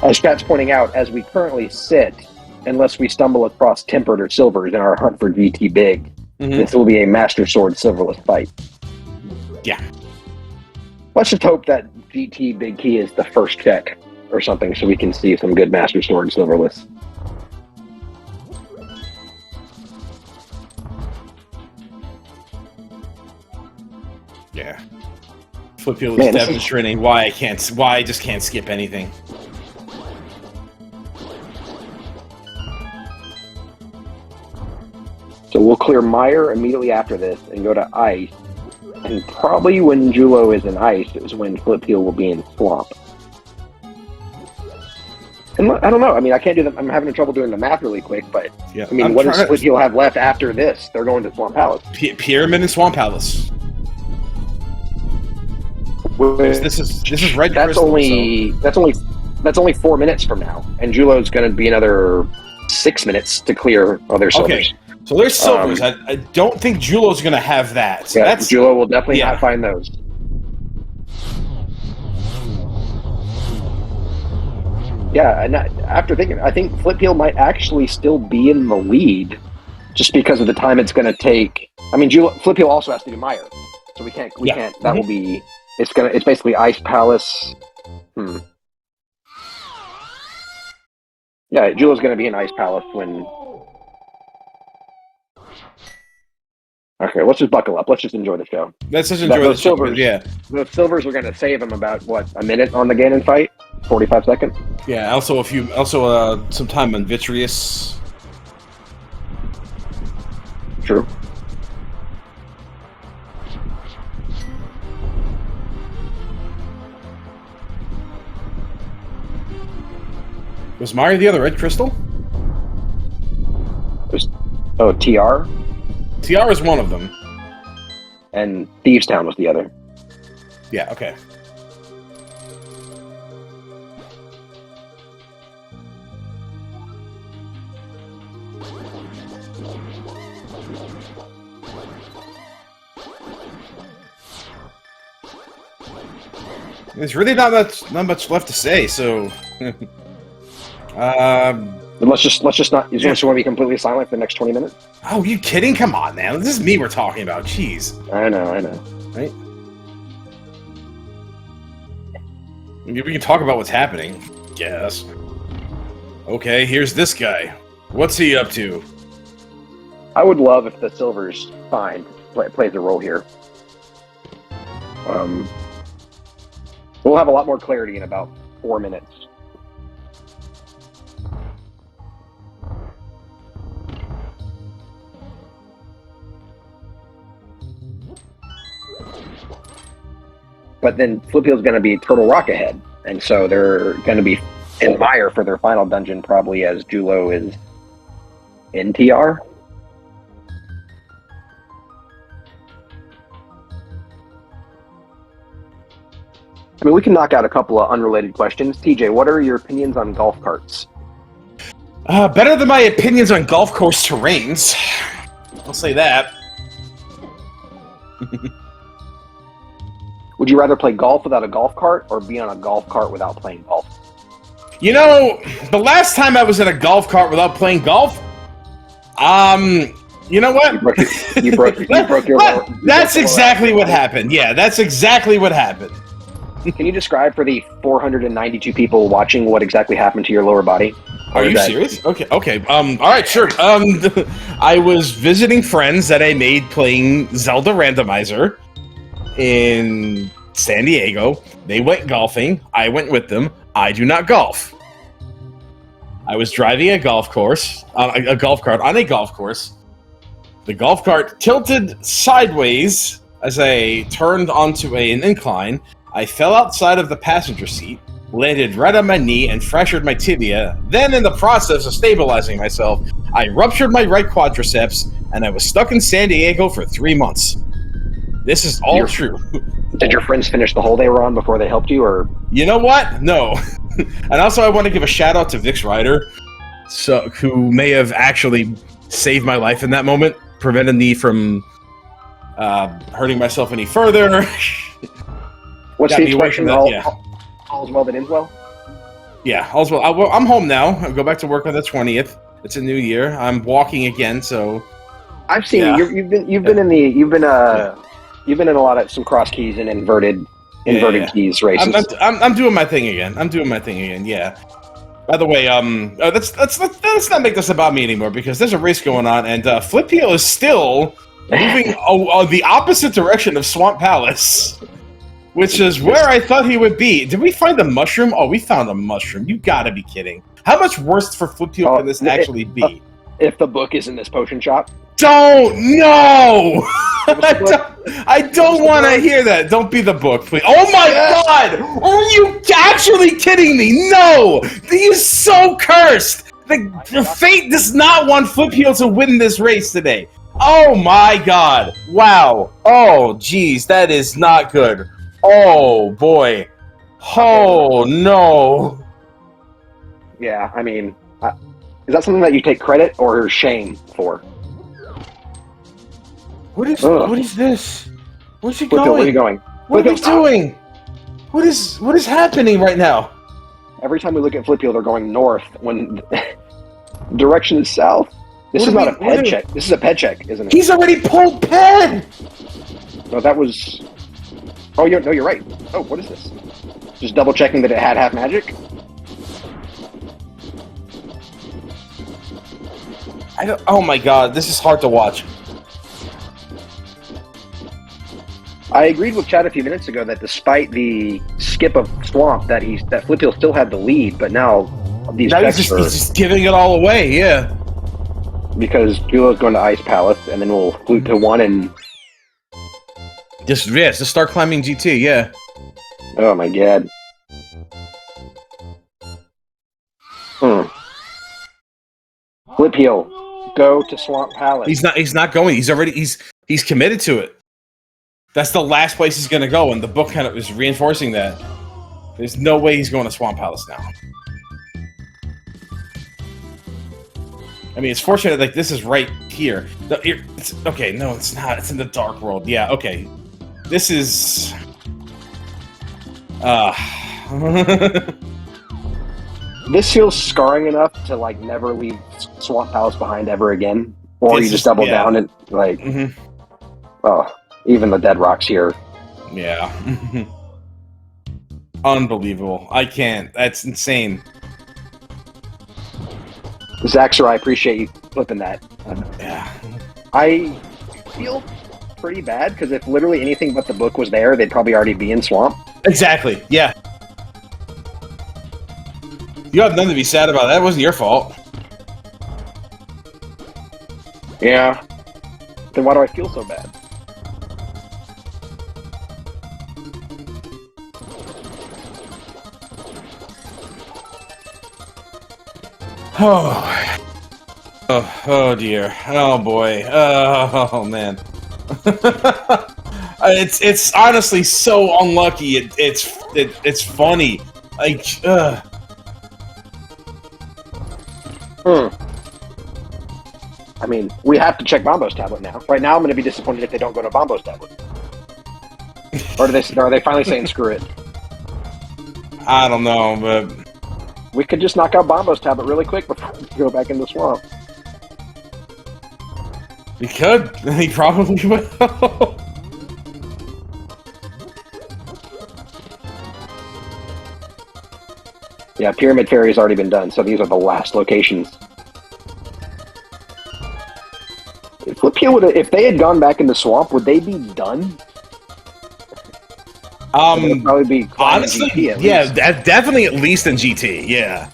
As Pat's pointing out, as we currently sit, unless we stumble across Tempered or Silvers in our hunt for GT Big, this will be a Master Sword Silverless fight. Yeah. Let's just hope that GT Big Key is the first check or something, so we can see some good Master Sword Silverless. Yeah. Flipheal is demonstrating why I just can't skip anything. So we'll clear Mire immediately after this and go to Ice. And probably when Jullo is in Ice is when Flipheal will be in Swamp. And I don't know. I mean, I can't do that. I'm having trouble doing the math really quick, but yeah, I mean, what does Flipheal have left after this? They're going to Swamp Palace. Pyramid and Swamp Palace. This is Red Crystal. That's only 4 minutes from now, and Jullo's going to be another 6 minutes to clear other silvers. Okay, so there's silvers. I don't think Jullo's going to have that. So yeah, Jullo will definitely not find those. Yeah, and after thinking, I think Flipheal might actually still be in the lead, just because of the time it's going to take. I mean, Flipheal also has to do Mire, so we can't. That will be. It's basically Ice Palace. Yeah, Jullo's going to be in Ice Palace when. Okay, let's just buckle up. Let's just enjoy the show. Let's just enjoy the show. Yeah, the silvers are going to save him about what, a minute on the Ganon fight, 45 seconds. Yeah. Also some time on Vitreous. True. Was Mario the other red crystal? Oh, TR? TR is one of them. And Thieves Town was the other. Yeah, okay. There's really not much left to say, so Let's just not. You just want to be completely silent for the next 20 minutes? Oh, you kidding? Come on, man. This is me we're talking about. Jeez. I know. Right? We can talk about what's happening. Yes. Okay, here's this guy. What's he up to? I would love if the Silver's find plays a role here. We'll have a lot more clarity in about 4 minutes. But then Flipheal's going to be Turtle Rock ahead, and so they're going to be in mire for their final dungeon, probably as Jullo is in TR. I mean, we can knock out a couple of unrelated questions. TJ, what are your opinions on golf carts? Better than my opinions on golf course terrains. I'll say that. Would you rather play golf without a golf cart or be on a golf cart without playing golf? You know, the last time I was in a golf cart without playing golf, you know what? You broke your lower. That's exactly what happened. Yeah, that's exactly what happened. Can you describe for the 492 people watching what exactly happened to your lower body? Are you serious? Okay. All right, sure. I was visiting friends that I made playing Zelda Randomizer in San Diego. They went golfing. I went with them. I do not golf. I was driving a golf cart on a golf course. The golf cart tilted sideways as I turned onto an incline. I fell outside of the passenger seat, landed right on my knee, and fractured my tibia. Then, in the process of stabilizing myself, I ruptured my right quadriceps, and I was stuck in San Diego for 3 months. This is all true. Did your friends finish the hole they were on before they helped you, or? You know what? No. And also, I want to give a shout out to Vix Ryder, who may have actually saved my life in that moment, prevented me from hurting myself any further. What's the expression? All's well that ends well? Yeah, all's well. I'm home now. I'll go back to work on the 20th. It's a new year. I'm walking again, so I've seen you. You've been in a lot of some cross keys and inverted keys races. I'm doing my thing again. Yeah. By the way, let's not make this about me anymore, because there's a race going on, and Flipheal is still moving the opposite direction of Swamp Palace, which is where I thought he would be. Did we find a mushroom? Oh, we found a mushroom. You gotta be kidding. How much worse for Flipheal can this actually be? If the book is in this potion shop? Don't! No! I don't want to hear that. Don't be the book, please. Oh my god! Are you actually kidding me? No! He is so cursed! The fate does not want Flipheal to win this race today. Oh my god. Wow. Oh, geez. That is not good. Oh, boy. Oh, no. Yeah, I mean, is that something that you take credit or shame for? What is this? Where's he going? Where are you going? What are they doing? What is happening right now? Every time we look at Flipheal, they're going north when direction is south. This is not a ped check. This is a ped check, isn't it? He's already pulled ped! No, that was... Oh, no, you're right. Oh, what is this? Just double checking that it had half magic? Oh my god, this is hard to watch. I agreed with Chad a few minutes ago that despite the skip of Swamp, that Flipheal still had the lead, but now these he's just giving it all away, yeah. Because Jullo's going to Ice Palace, and then we'll flute to one and... Just start climbing GT, yeah. Oh my god. Flipheal, go to Swamp Palace. He's not going. He's committed to it. That's the last place he's gonna go, and the book kind of is reinforcing that. There's no way he's going to Swamp Palace now. I mean, it's fortunate, like, this is right here. Okay, no, it's not. It's in the Dark World. Yeah, okay. This is... This feels scarring enough to, like, never leave Swamp Palace behind ever again. Or you just double down and, like... Oh, even the dead rocks here. Yeah. Unbelievable. I can't. That's insane. Zaxor, I appreciate you flipping that. Yeah. I feel pretty bad, because if literally anything but the book was there, they'd probably already be in Swamp. Exactly, yeah. You have nothing to be sad about. That wasn't your fault. Yeah. Then why do I feel so bad? Oh dear. Oh boy. Oh man. It's honestly so unlucky. It's funny. Like. I mean, we have to check Bombo's tablet now. Right now, I'm going to be disappointed if they don't go to Bombo's tablet. Or are they finally saying screw it? I don't know, but we could just knock out Bombo's tablet really quick before we go back into the Swamp. He could. He probably will. Yeah, Pyramid Fairy has already been done, so these are the last locations. Flipheal would, if they had gone back into Swamp, would they be done? Probably be honestly, GT yeah, definitely at least in GT, yeah.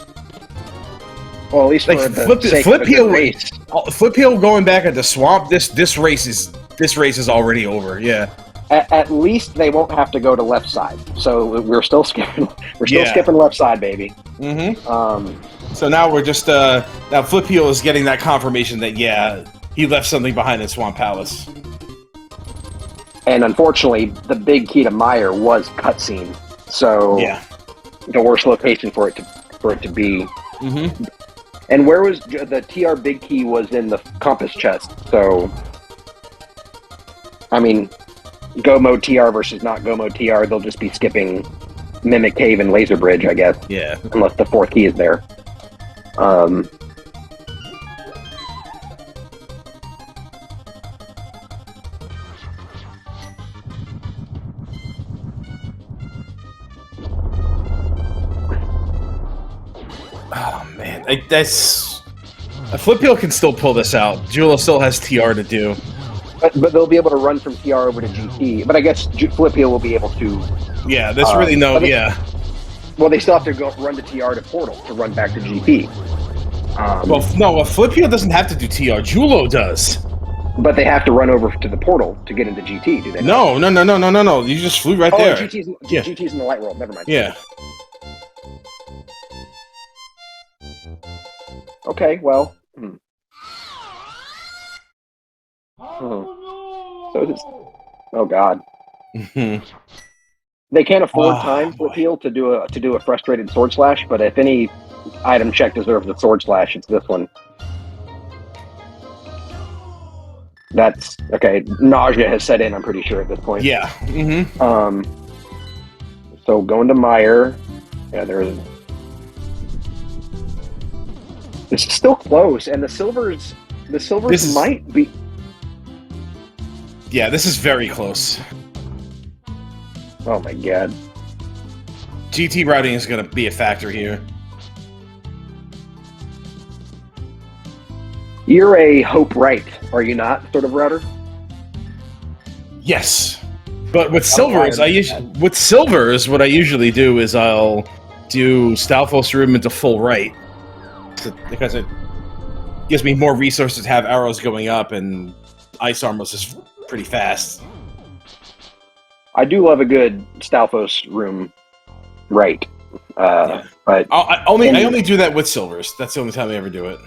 Well, at least like for the sake of the race. Flipheal going back into Swamp. This race is already over. Yeah. At least they won't have to go to left side. So we're still skipping. We're still skipping left side, baby. Mm-hmm. So now we're just now Flipheal is getting that confirmation that he left something behind in Swamp Palace. And unfortunately, the big key to Meyer was cutscene. So the worst location for it to be. Mm-hmm. And where was the TR big key was in the compass chest. So I mean, Go Mode TR versus not Go Mode TR, they'll just be skipping Mimic Cave and Laser Bridge, I guess. Yeah. Unless the fourth key is there. Oh man, that's Flipheal can still pull this out. Jullo still has TR to do. But they'll be able to run from TR over to GT. But I guess Flipheal will be able to. Yeah, there's really no. Well, they still have to run to TR to Portal to run back to GT. Well, Flipheal doesn't have to do TR. Jullo does. But they have to run over to the Portal to get into GT, do they? No. You just flew right there. GT's in the light world. Never mind. Yeah. Okay, well. So it's, oh god. They can't afford time Flipheal to do a frustrated sword slash, but if any item check deserves a sword slash, it's this one. That's okay. Nausea has set in, I'm pretty sure at this point. Yeah. Mm-hmm. So going to Meyer. Yeah, there's. This is still close, and the silvers might be. Yeah, this is very close. Oh my god. GT routing is going to be a factor here. You're a hope right, are you not, sort of router? Yes. But with silvers, what I usually do is I'll do Stalfos Room into full right. Because it gives me more resources to have arrows going up, and Ice Armor's is pretty fast. I do love a good Stalfos Room right. But I only do that with silvers. That's the only time I ever do it.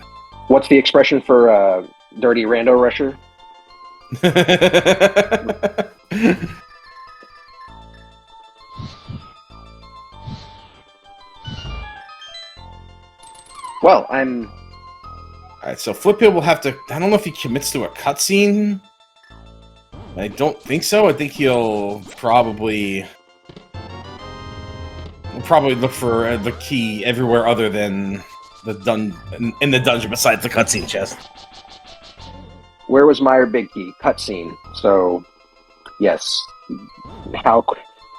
What's the expression for dirty rando rusher? Well, I'm... Alright, so Flipheal will have to... I don't know if he commits to a cutscene. I don't think so. I think he'll probably look for the key everywhere other than the in the dungeon besides the cutscene chest. Where was Meyer Big Key? Cutscene. So, yes.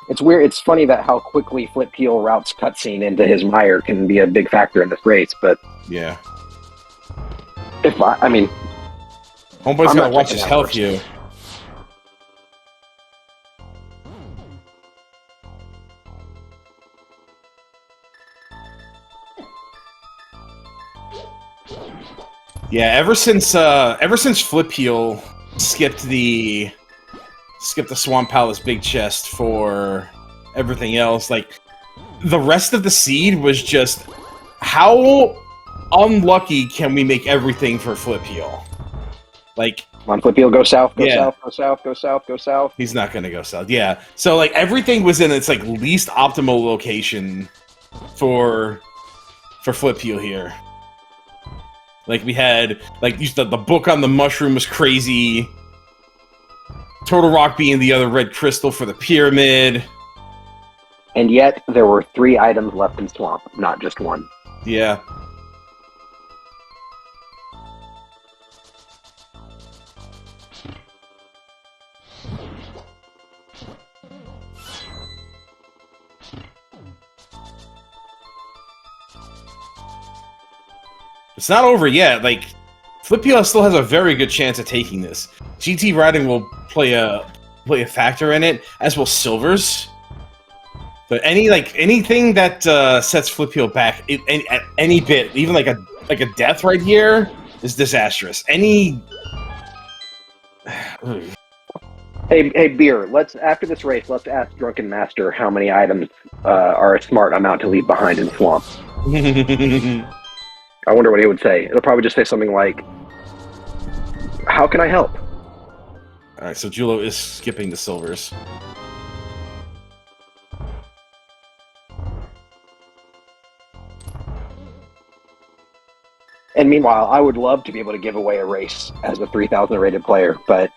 It's weird. It's funny that how quickly Flipheal routes cutscene into his Meyer can be a big factor in this race, but... Yeah. I mean... Homeboy's gotta watch his health here. Yeah, ever since Flipheal skipped the Swamp Palace big chest for everything else, like the rest of the seed was just how unlucky can we make everything for Flipheal? Like, come on, Flipheal, go south, go south, go south, go south, go south. He's not gonna go south. Yeah, so like everything was in its like least optimal location for Flipheal here. Like, we had, like, the book on the mushroom was crazy. Turtle Rock being the other red crystal for the pyramid. And yet, there were 3 items left in Swamp, not just 1. Yeah. It's not over yet. Like, Flipheal still has a very good chance of taking this. GT riding will play a factor in it, as will silvers. But anything that sets Flipheal back at any bit, even like a death right here, is disastrous. Hey, Beer. After this race, let's ask Drunken Master how many items are a smart amount to leave behind in Swamp. I wonder what he would say. It'll probably just say something like, "How can I help?" Alright, so Jullo is skipping the silvers. And meanwhile, I would love to be able to give away a race as a 3,000 rated player, but...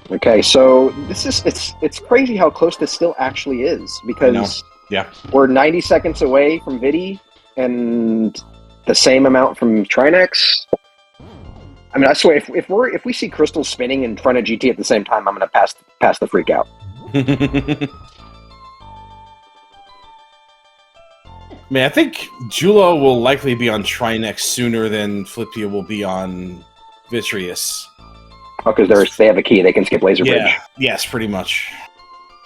Okay, so it's crazy how close this still actually is, because we're 90 seconds away from Vidi and the same amount from Trinex. I mean, I swear, if we see crystals spinning in front of GT at the same time, I'm gonna pass the freak out. Man, I think Jullo will likely be on Trinex sooner than Flipheal will be on Vitreous. Oh, because they have a key. They can skip Laser Bridge. Yes, pretty much.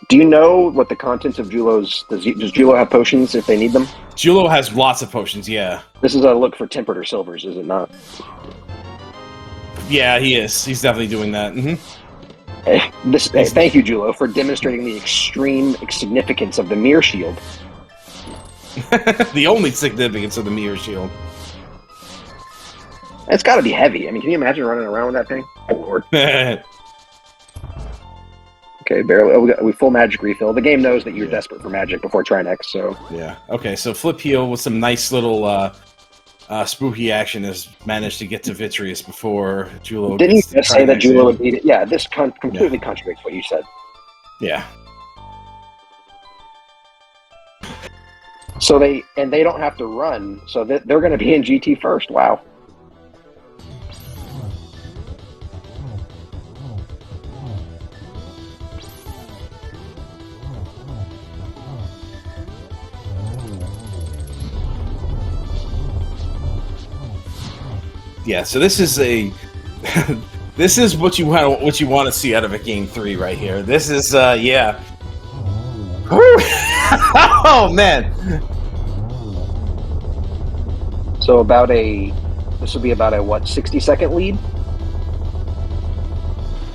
Do you know what the contents of Jullo's... Does Jullo have potions if they need them? Jullo has lots of potions, yeah. This is a look for tempered or silvers, is it not? Yeah, he is. He's definitely doing that. Thank you, Jullo, for demonstrating the extreme significance of the Mirror Shield. The only significance of the Mirror Shield. It's got to be heavy. I mean, can you imagine running around with that thing? Oh, Lord. Okay, barely. We full magic refill. The game knows that you're desperate for magic before Trinex, so... Yeah. Okay, so Flipheal with some nice little spooky action has managed to get to Vitreous before Jullo... Didn't you just say that Jullo would beat it? Yeah, this completely contradicts what you said. Yeah. So they don't have to run, so they're going to be in GT first. Wow. Yeah, so this is this is what you want to see out of a game 3 right here. This is yeah. Oh man. So this will be about a what, 60-second lead?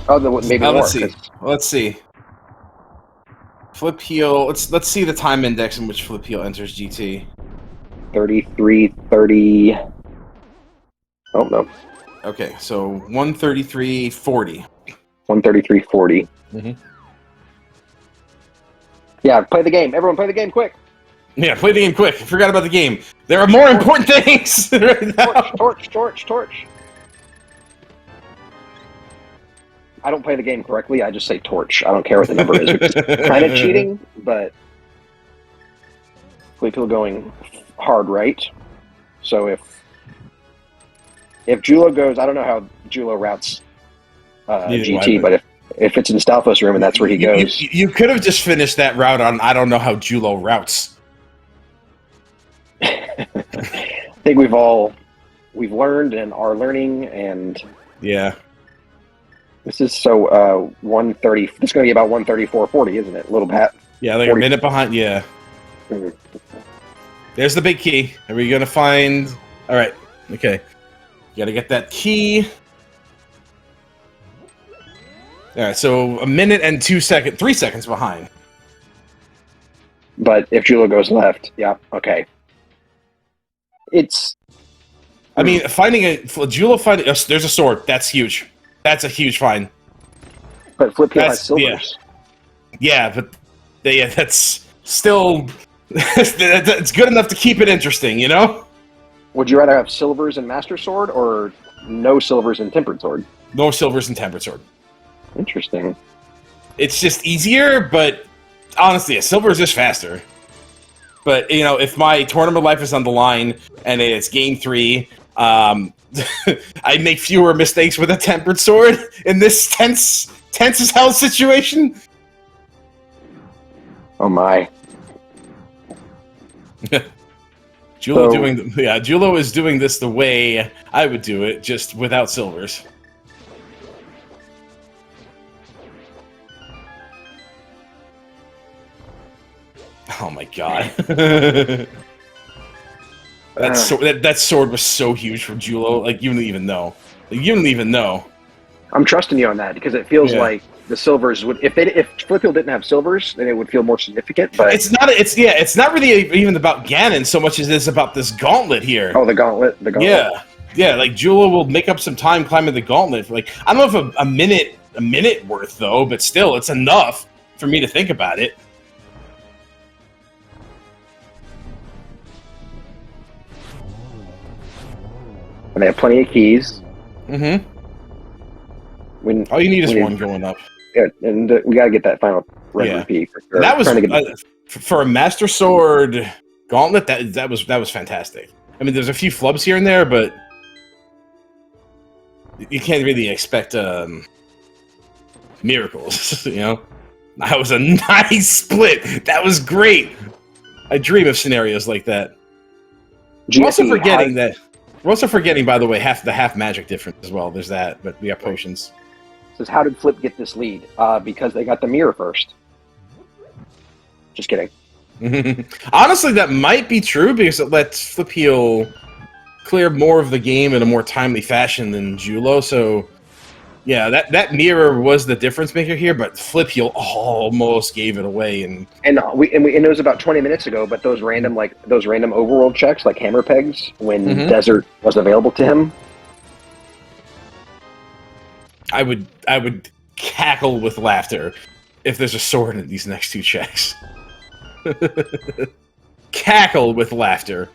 Oh, maybe more. Let's see. Flipheal. Let's see the time index in which Flipheal enters GT. 33:30. Oh no. Okay, so 1:33:40. 1:33:40. Mm-hmm. Yeah, play the game. Everyone, play the game quick. Yeah, play the game quick. I forgot about the game. There are more important things right now. Torch. I don't play the game correctly. I just say torch. I don't care what the number is. It's kind of cheating, but Flipheal going hard right. So if Jullo goes, I don't know how Jullo routes GT, but if it's in Stalfos' room and that's where he goes, you could have just finished that route on. I don't know how Jullo routes. I think we've learned and are learning, and yeah. This is so 1:30. This is going to be about 1:34:40, isn't it? A little bit. Yeah, like 40. a minute behind. Yeah. Mm-hmm. There's the big key. Are we gonna find? All right. Okay. You gotta get that key. All right. So a minute and 3 seconds behind. But if Jullo goes left, yeah, okay. It's. I mean, Jullo finding. There's a sword. That's huge. That's a huge find. But Flipheal has silvers. Yeah, but that's still it's good enough to keep it interesting, you know? Would you rather have silvers and Master Sword or no silvers and Tempered Sword? No silvers and Tempered Sword. Interesting. It's just easier, but honestly, a silver is just faster. But, you know, if my tournament life is on the line and it's game 3, I make fewer mistakes with a Tempered Sword in this tense as hell situation. Oh my. Jullo is doing this the way I would do it, just without silvers. Oh my god. That sword was so huge for Jullo. Like, you don't even know. I'm trusting you on that because it feels like the silvers would. If Flipheal didn't have silvers, then it would feel more significant. But it's not really even about Ganon so much as it is about this gauntlet here. Oh, the gauntlet. Yeah. Like Jullo will make up some time climbing the gauntlet. Like, I don't know if a minute worth though, but still, it's enough for me to think about it. And they have plenty of keys. Mm-hmm. All you need is one going up. Yeah, and we gotta get that final red rupee for sure. And that was for a Master Sword gauntlet. That was fantastic. I mean, there's a few flubs here and there, but you can't really expect miracles. You know, that was a nice split. That was great. I dream of scenarios like that. We're also forgetting, by the way, the half magic difference as well. There's that, but we got potions. Says, how did Flip get this lead? Because they got the mirror first. Just kidding. Honestly, that might be true because it lets Flipheal clear more of the game in a more timely fashion than Jullo. So, yeah, that mirror was the difference maker here, but Flipheal almost gave it away. And it was about 20 minutes ago. But those random overworld checks, like hammer pegs, when Desert was available to him. I would cackle with laughter if there's a sword in these next two checks. Cackle with laughter.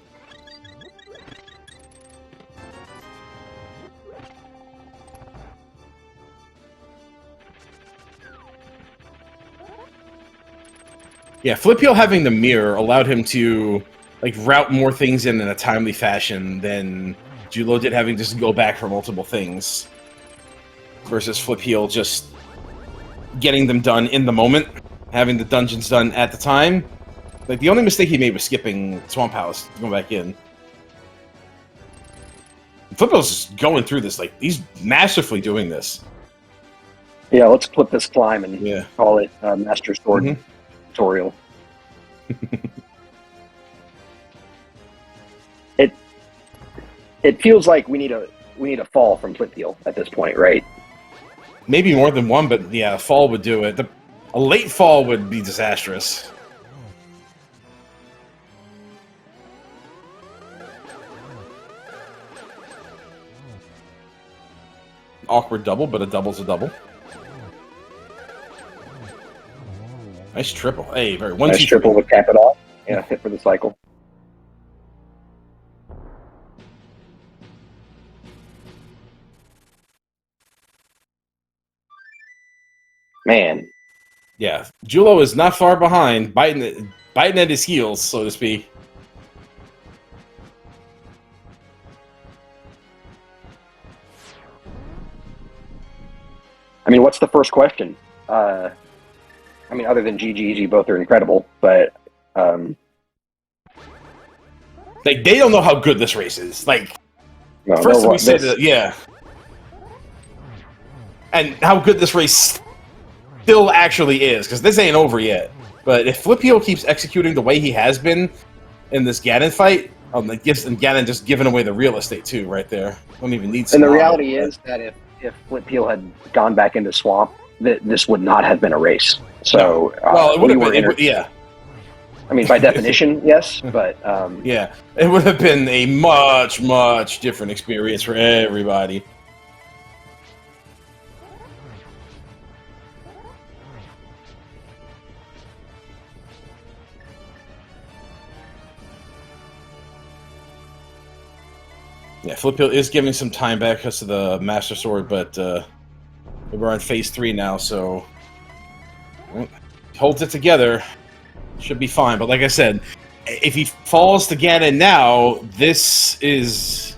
Yeah, Flipheal having the mirror allowed him to like route more things in a timely fashion than Jullo did having to just go back for multiple things. Versus Flipheal just getting them done in the moment, having the dungeons done at the time. Like, the only mistake he made was skipping Swamp House, going back in. Flipheal's just going through this, like, he's masterfully doing this. Yeah, let's flip this climb and call it Master Sword tutorial. It feels like we need a fall from Flipheal at this point, right? Maybe more than one, but yeah, a fall would do it. A late fall would be disastrous. Awkward double, but a double's a double. Nice triple. Hey, very one. Nice triple would cap it off. Yeah, hit for the cycle. Man. Yeah, Jullo is not far behind, biting at his heels, so to speak. I mean, what's the first question? I mean, other than GG, both are incredible, but like they don't know how good this race is. Like no, first we said that, yeah, and how good this race still actually is, because this ain't over yet. But if Flipheal keeps executing the way he has been in this Ganon fight, and Ganon just giving away the real estate too, right there. Don't even need. And the reality is that if Flipheal had gone back into Swamp, this would not have been a race. So well, it would have been. Yeah. I mean, by definition, yes, but yeah, it would have been a much different experience for everybody. Yeah, Flipheal is giving some time back because of the Master Sword, but we're on phase 3 now, so holds it together, should be fine. But like I said, if he falls to Ganon now, this is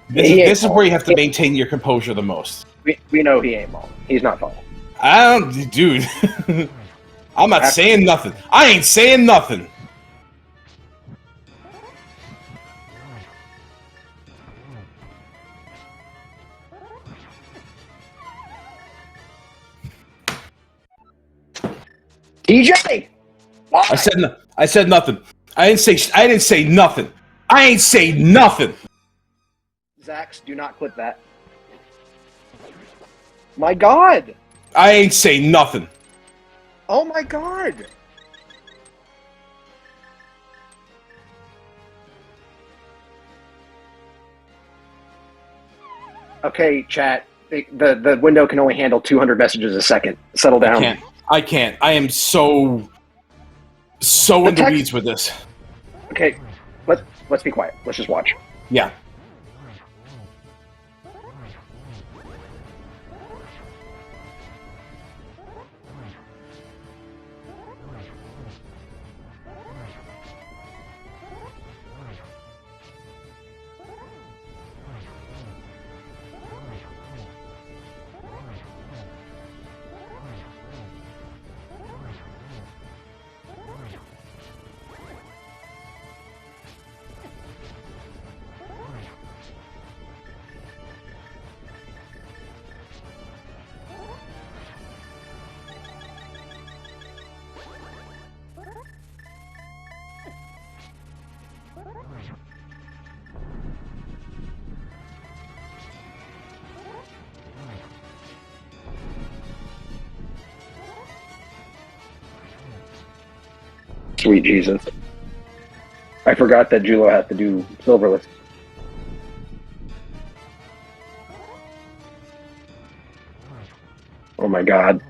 this is where you have to maintain your composure the most. We know he ain't falling. He's not falling. I don't, dude. I'm not saying nothing. I ain't saying nothing. DJ, why? I said nothing. I didn't say nothing. I ain't say nothing. Zax, do not clip that. My God. I ain't say nothing. Oh my God. Okay, chat. The window can only handle 200 messages a second. Settle down. I can't. I am so in the weeds with this. Okay, let's be quiet. Let's just watch. Yeah. Sweet Jesus. I forgot that Jullo has to do silverless. Oh my God.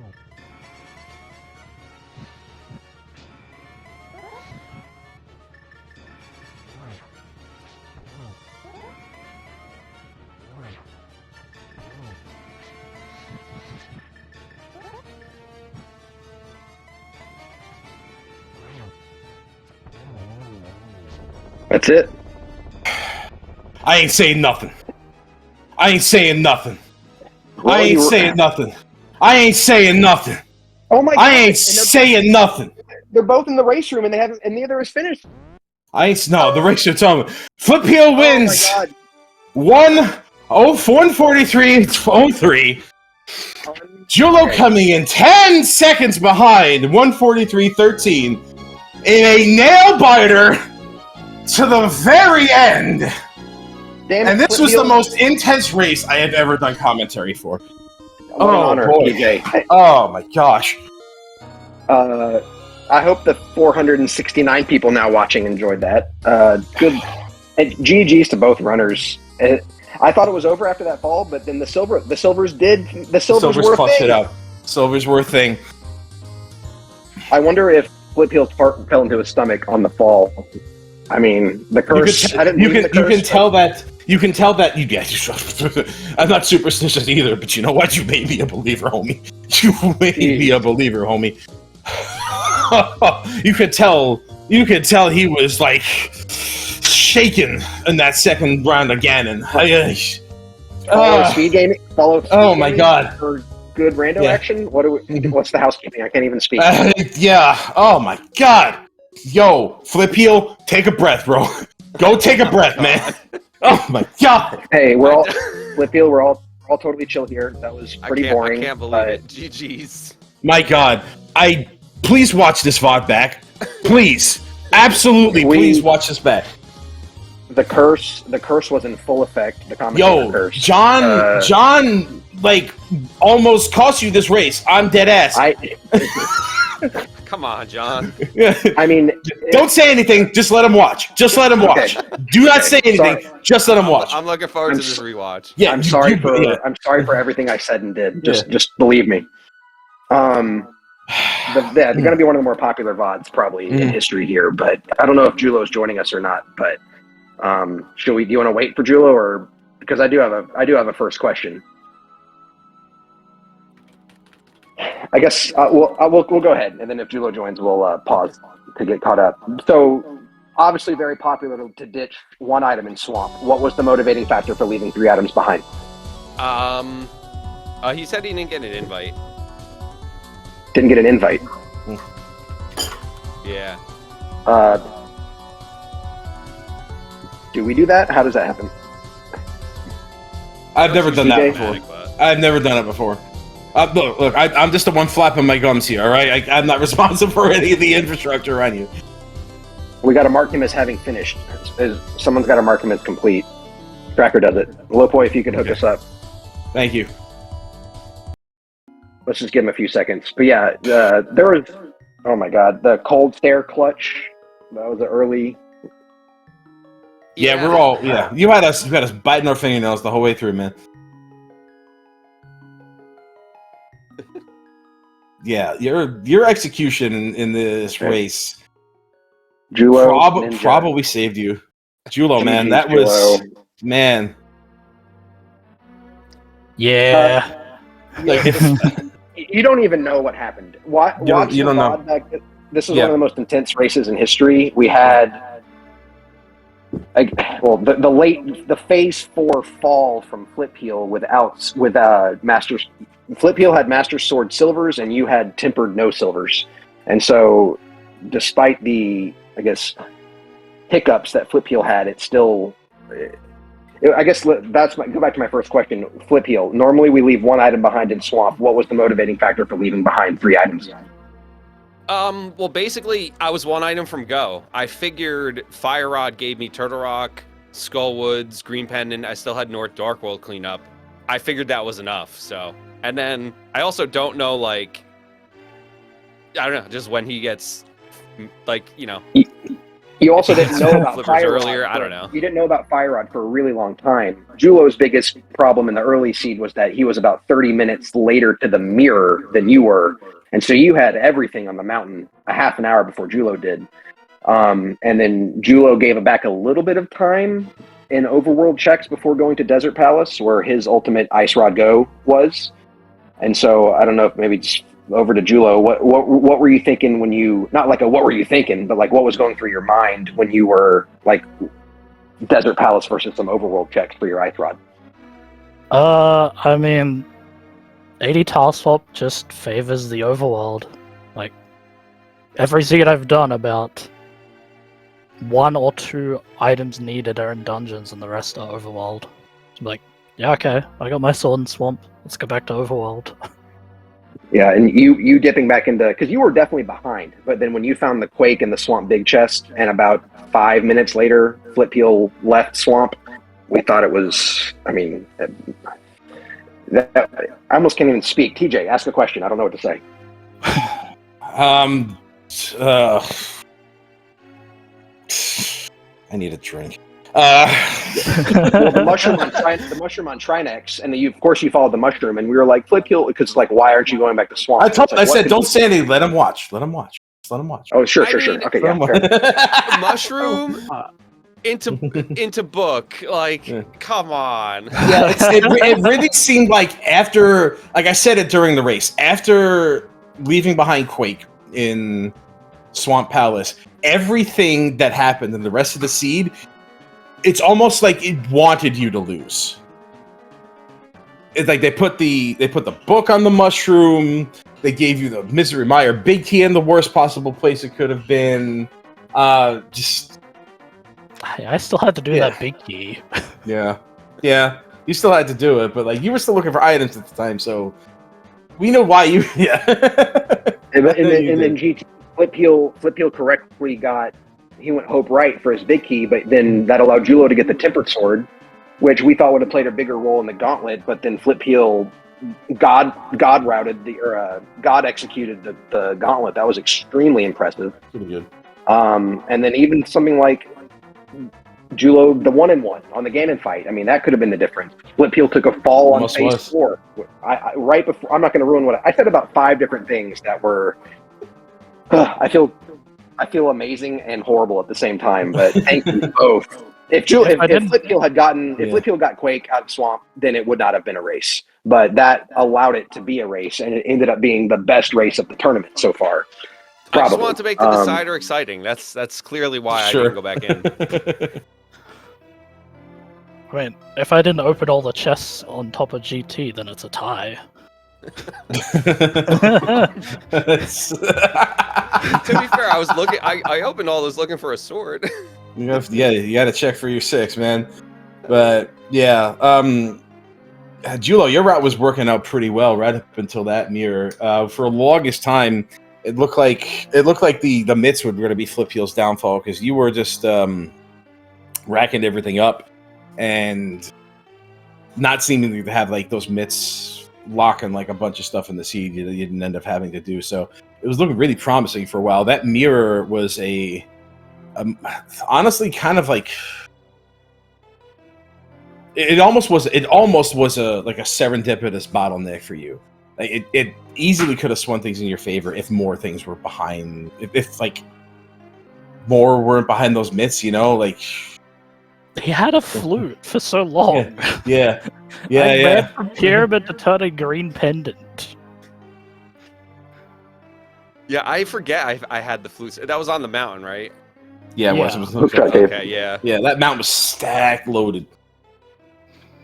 That's it. I ain't saying nothing. I ain't saying nothing. Well, I ain't saying nothing. I ain't saying nothing. Oh my God. I ain't saying nothing. They're both in the race room and and neither is finished. The race you're telling me. Flipheal wins. Oh my God. 143.03. Jullo coming in 10 seconds behind, 143.13, in a nail biter to the very end. Damn, and this was the most intense race I have ever done commentary for. Oh, honor, boy. DJ. Oh my gosh. I hope the 469 people now watching enjoyed that. Good. And GG's to both runners. I thought it was over after that fall, but then the silvers were a clutched thing. it out. Silvers were a thing. I wonder if Flipheal's heart fell into his stomach on the fall. I mean, the curse. You can tell that. I'm not superstitious either, but you know what? You made me a believer, homie. You made me a believer, homie. You could tell he was like shaken in that second round of Ganon. Follow SpeedGaming. Oh my god! For good rando action. What's the housekeeping? I can't even speak. Yeah. Oh my god. Yo, Flipheal, take a breath, bro. Go take a breath, man. Oh my god. Hey, Flipheal. We're all totally chill here. That was pretty boring. I can't believe it. GG's. My god. Please watch this VOD back. Please. Absolutely, please watch this back. The curse was in full effect. The commentator curse. John, like, almost cost you this race. I'm dead ass. Come on, John. I mean, don't say anything. Just let him watch. Just let him watch. Do not say anything. Sorry. just let him watch. I'm looking forward to this rewatch. Yeah, I'm sorry for everything I said and did. Just believe me. They're going to be one of the more popular VODs probably in history here, but I don't know if Jullo's joining us or not. But do you want to wait for Jullo, or because I do have a first question. I guess we'll go ahead, and then if Jullo joins, we'll pause to get caught up. So obviously, very popular to ditch one item in Swamp. What was the motivating factor for leaving 3 items behind? He said he didn't get an invite. Didn't get an invite. Yeah. Do we do that? How does that happen? I've never done that before. I've never done it before. Look, I'm just the one flapping my gums here, all right? I'm not responsible for any of the infrastructure around you. We got to mark him as having finished. Someone's got to mark him as complete. Tracker does it. Lopoi, if you could hook us up. Thank you. Let's just give him a few seconds. But yeah, there was, oh my god, the cold stare clutch. That was an early. Yeah, we're all, You had us biting our fingernails the whole way through, man. Yeah, your execution in this race Jullo probably saved you. Jullo, man, that was man. Yeah. You don't even know what happened. You don't know. This is one of the most intense races in history. We had, the phase 4 fall from Flipheal with Masters. Flipheal had Master Sword silvers, and you had tempered no silvers. And so, despite the, I guess, hiccups that Flipheal had, it still. I guess go back to my first question. Flipheal. Normally, we leave 1 item behind in Swamp. What was the motivating factor for leaving behind 3 items? Well, basically, I was 1 item from go. I figured Fire Rod gave me Turtle Rock, Skullwoods, Green Pendant. I still had North Darkworld cleanup. I figured that was enough, so. And then, I also don't know, like, I don't know, just when he gets, like, you know. You also didn't know about Fire Rod earlier. I don't know. You didn't know about Fire Rod for a really long time. Jullo's biggest problem in the early seed was that he was about 30 minutes later to the mirror than you were. And so you had everything on the mountain a half an hour before Jullo did. And then Jullo gave back a little bit of time in overworld checks before going to Desert Palace, where his ultimate Ice Rod Go was. And so I don't know if maybe just over to Jullo. What were you thinking when you, not like a what were you thinking, but like what was going through your mind when you were like Desert Palace versus some overworld checks for your Ice Rod? I mean, 80 tile swap just favors the overworld. Like, every seed I've done, about 1 or 2 items needed are in dungeons and the rest are overworld. So I'm like, yeah, okay, I got my sword in swamp. Let's go back to overworld. Yeah, and you dipping back into, because you were definitely behind, but then when you found the Quake in the Swamp Big Chest, and about 5 minutes later, Flipheal left Swamp, we thought it was, I mean, I almost can't even speak. TJ, ask a question. I don't know what to say. I need a drink. Well, the mushroom on Trinex, and then of course you followed the mushroom, and we were like, Flipheal, because like, why aren't you going back to Swamp? I said, don't say anything. Let him watch. Let him watch. Just let him watch. Oh, sure. I mean, Okay, yeah. Sure. The mushroom into book. Like, come on. Yeah, it really seemed like after, like I said it during the race, after leaving behind Quake in Swamp Palace, everything that happened in the rest of the seed, it's almost like it wanted you to lose. It's like they put the book on the mushroom. They gave you the Misery Mire big key in the worst possible place it could have been. Just I still had to do that big key. yeah. You still had to do it, but like you were still looking for items at the time, so we know why you. Yeah. and then GT Flipheal correctly he went Hope right for his big key, but then that allowed Jullo to get the Tempered Sword, which we thought would have played a bigger role in the gauntlet, but then Flipheal God executed the gauntlet. That was extremely impressive. Pretty good. And then even something like Jullo, the 1-in-1 on the Ganon fight. I mean, that could have been the difference. Flipheal took a fall on phase 4. Right before, I'm not going to ruin what I said about 5 different things that were. I feel amazing and horrible at the same time, but thank you both. If Flipheal got Quake out of Swamp, then it would not have been a race. But that allowed it to be a race, and it ended up being the best race of the tournament so far. Probably. I just want to make the decider exciting. That's clearly why I didn't go back in. I mean, if I didn't open all the chests on top of GT, then it's a tie. To be fair, I was looking. I opened all those looking for a sword. You got to check for your 6, man. But yeah, Jullo, your route was working out pretty well right up until that mirror. For the longest time, it looked like the mitts were going to be Flipheal's downfall because you were just racking everything up and not seeming to have like those mitts locking like a bunch of stuff in the seed you didn't end up having to do. So it was looking really promising for a while. That mirror was honestly kind of like it almost was a like a serendipitous bottleneck for you. Like it easily could have swung things in your favor if more things were behind, if like more weren't behind those mitts, you know, like he had a flute for so long. Yeah. I ran from pyramid to turn a green pendant. Yeah, I forget I had the flute. That was on the mountain, right? Yeah, it was. Okay, yeah. Yeah, that mountain was stacked, loaded.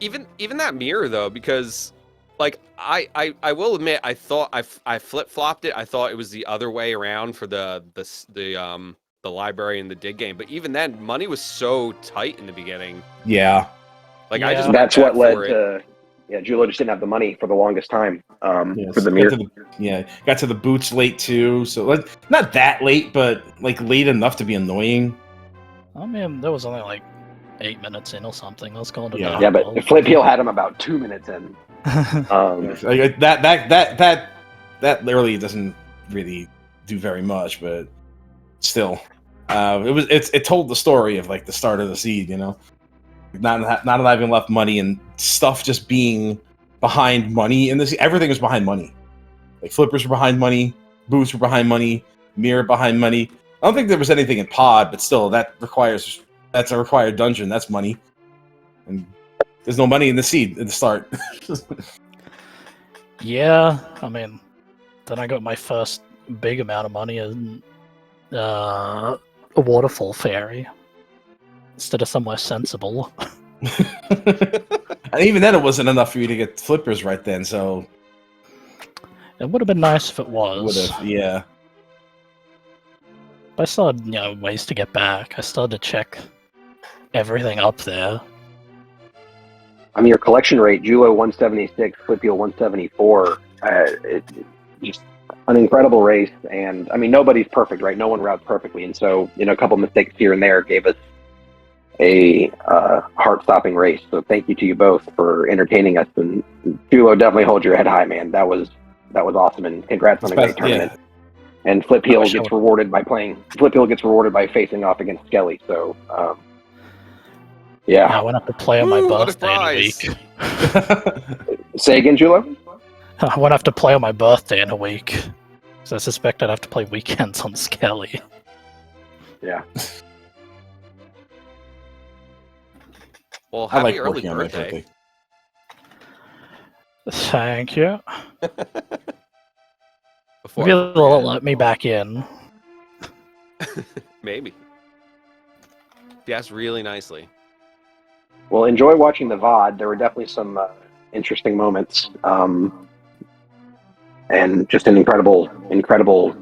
Even that mirror though, because like I will admit I thought I flip-flopped it. I thought it was the other way around for the library and the dig game, but even then money was so tight in the beginning. Yeah. Like I just that's what led to Jullo just didn't have the money for the longest time for the mirror. Got to the boots late too, so like not that late, but like late enough to be annoying. I mean, there was only like 8 minutes in or something. I was going to yeah, but Flipheal had him about 2 minutes in. Like that literally doesn't really do very much, but still, it told the story of like the start of the seed, you know, not having left money and stuff just being behind money in this. Everything was behind money. Like flippers were behind money, boots were behind money, mirror behind money. I don't think there was anything in pod, but still, that's a required dungeon. That's money, and there's no money in the seed at the start. Yeah, I mean, then I got my first big amount of money in a waterfall fairy instead of somewhere sensible. And even then, it wasn't enough for you to get flippers right then. So it would have been nice if it was. Yeah. I still had, ways to get back. I started to check everything up there. I mean, your collection rate, Jullo 176, Flipheal 174. Just an incredible race, and I mean, nobody's perfect, right? No one routes perfectly, and so a couple mistakes here and there gave us a heart-stopping race. So thank you to you both for entertaining us, and Jullo, definitely hold your head high, man. That was awesome, and congrats on a great tournament. And Flipheal gets rewarded by playing. Flipheal gets rewarded by facing off against Skelly. So, Yeah, I went up to play on my What a birthday in a prize. week. Say again, Julo? I won't have to play on my birthday in a week. So I suspect I'd have to play weekends on Skelly. Yeah. Well, I like happy early working on my birthday. birthday. Thank you. Before Maybe I they'll forget. let me back in. Maybe. Yes, really nicely. Well, enjoy watching the VOD. There were definitely some interesting moments. And just an incredible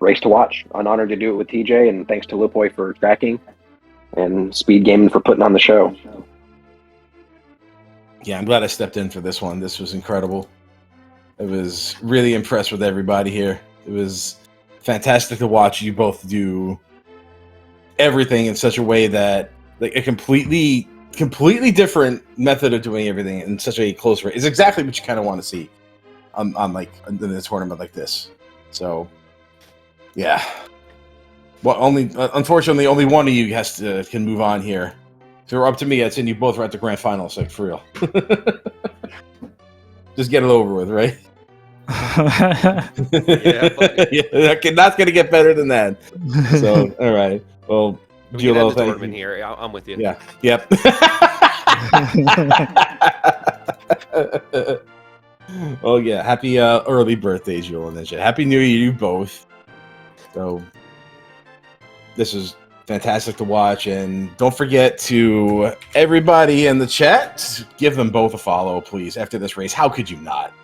race to watch. I'm honored to do it with TJ, and thanks to Lupoy for tracking, and SpeedGaming for putting on the show. Yeah, I'm glad I stepped in for this one. This was incredible. I was really impressed with everybody here. It was fantastic to watch you both do everything in such a way that, like, a completely different method of doing everything in such a close race is exactly what you kind of want to see on like in a tournament like this. So, yeah. Well, unfortunately, only one of you can move on here. If it were up to me, I'd send you both right to grand finals, like, for real. Just get it over with, right? Yeah, but- yeah, not gonna get better than that. So, all right. Well, We can end Julo, the thank tournament you. here. I'm with you. Yeah. Yep. Oh yeah. Happy early birthday, Julloninja. Happy New Year, you both. So, this is fantastic to watch, and don't forget to everybody in the chat, give them both a follow, please. After this race, how could you not?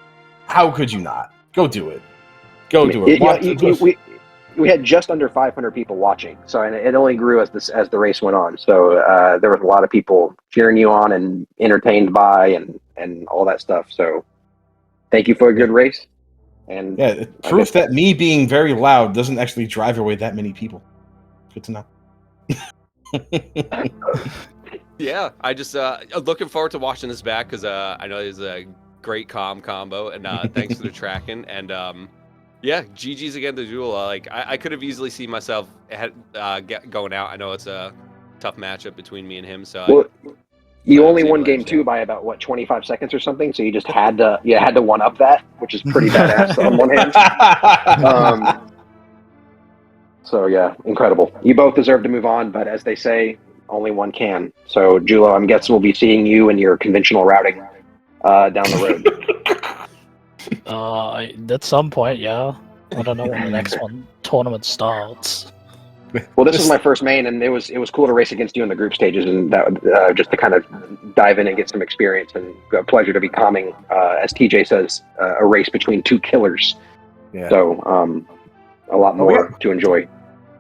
How could you not? Go do it. Go do it. We had just under 500 people watching, so and it only grew as the race went on. So there was a lot of people cheering you on and entertained by and all that stuff. So thank you for a good race. And Yeah, proof that me being very loud doesn't actually drive away that many people. Good to know. Yeah, I just looking forward to watching this back because I know it's a great combo, and thanks for the tracking. And yeah, GG's again to Jula. Like I could have easily seen myself going out. I know it's a tough matchup between me and him. So you only won game 2 by about what 25 seconds or something. So you just had to one up that, which is pretty badass on one hand. So yeah, incredible. You both deserve to move on, but as they say, only one can. So Julo, I'm guessing we'll be seeing you in your conventional routing down the road. At some point, yeah. I don't know when the next tournament starts. Well, this is my first main, and it was cool to race against you in the group stages, and that just to kind of dive in and get some experience, and a pleasure to be calming, as TJ says, a race between two killers. Yeah. So a lot more to enjoy.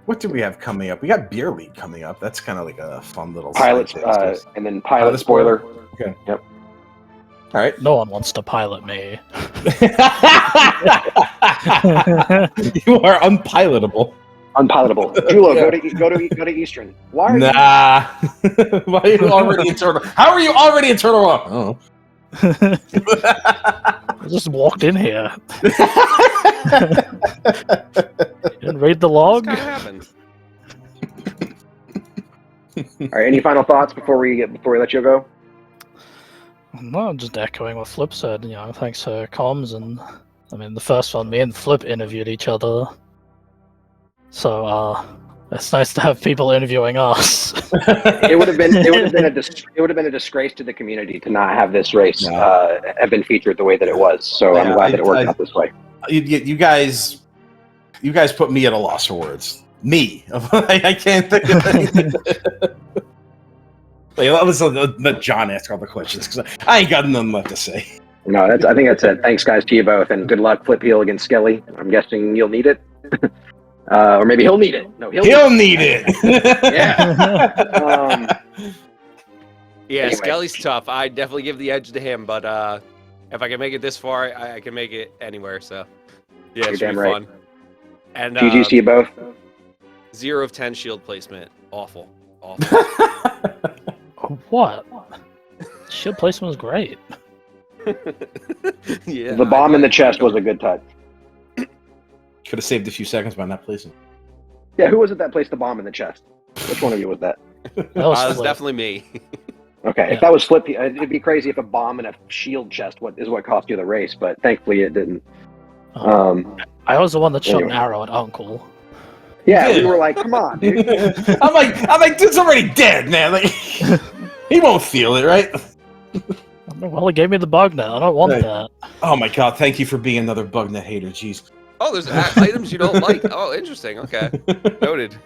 What do we have coming up? We got Beer League coming up. That's kind of like a fun little pilot, side thing. and then pilot spoiler. Okay. Yep. All right. No one wants to pilot me. You are unpilotable. Unpilotable. Julo, go to Eastern. Why are Nah. Why are you already in Turtle? How are you already in Turtle Rock? Oh. I just walked in here. Didn't read the log. Kind of happened. All right. Any final thoughts before we let you go? No, just echoing what Flip said. You know, thanks for comms, and I mean, the first one, me and Flip interviewed each other, so it's nice to have people interviewing us. It would have been a disgrace to the community to not have this race have been featured the way that it was. So I'm glad that it worked out this way. You guys put me at a loss for words. Me, I can't think of anything. Let John ask all the questions because I ain't got nothing left to say. No, I think that's it. Thanks, guys, to you both, and good luck, Flipheal against Skelly. I'm guessing you'll need it, or maybe he'll need it. No, he'll need it. Yeah. Yeah, Anyway. Skelly's tough. I definitely give the edge to him, but if I can make it this far, I can make it anywhere. So yeah, You're it should damn be right. fun. And GG's to you both. 0 of 10 shield placement. Awful. What? Shield placement was great. Yeah. The bomb in the chest was a good touch. Could have saved a few seconds by not placing. Yeah, who was it that placed the bomb in the chest? Which one of you was that? That was It's Flip. definitely me. Okay, Yeah. if that was Flip, it'd be crazy if a bomb in a shield chest is what cost you the race, but thankfully it didn't. I was the one that shot an Anyway. arrow at Uncle. Yeah, Yeah. we were like, come on, dude. I'm like, dude's already dead, man. Like, he won't feel it, right? Well, he gave me the bug net. I don't want Right. that. Oh my god, thank you for being another bug net hater. Jeez. Oh, there's items you don't like. Oh, interesting. Okay, noted.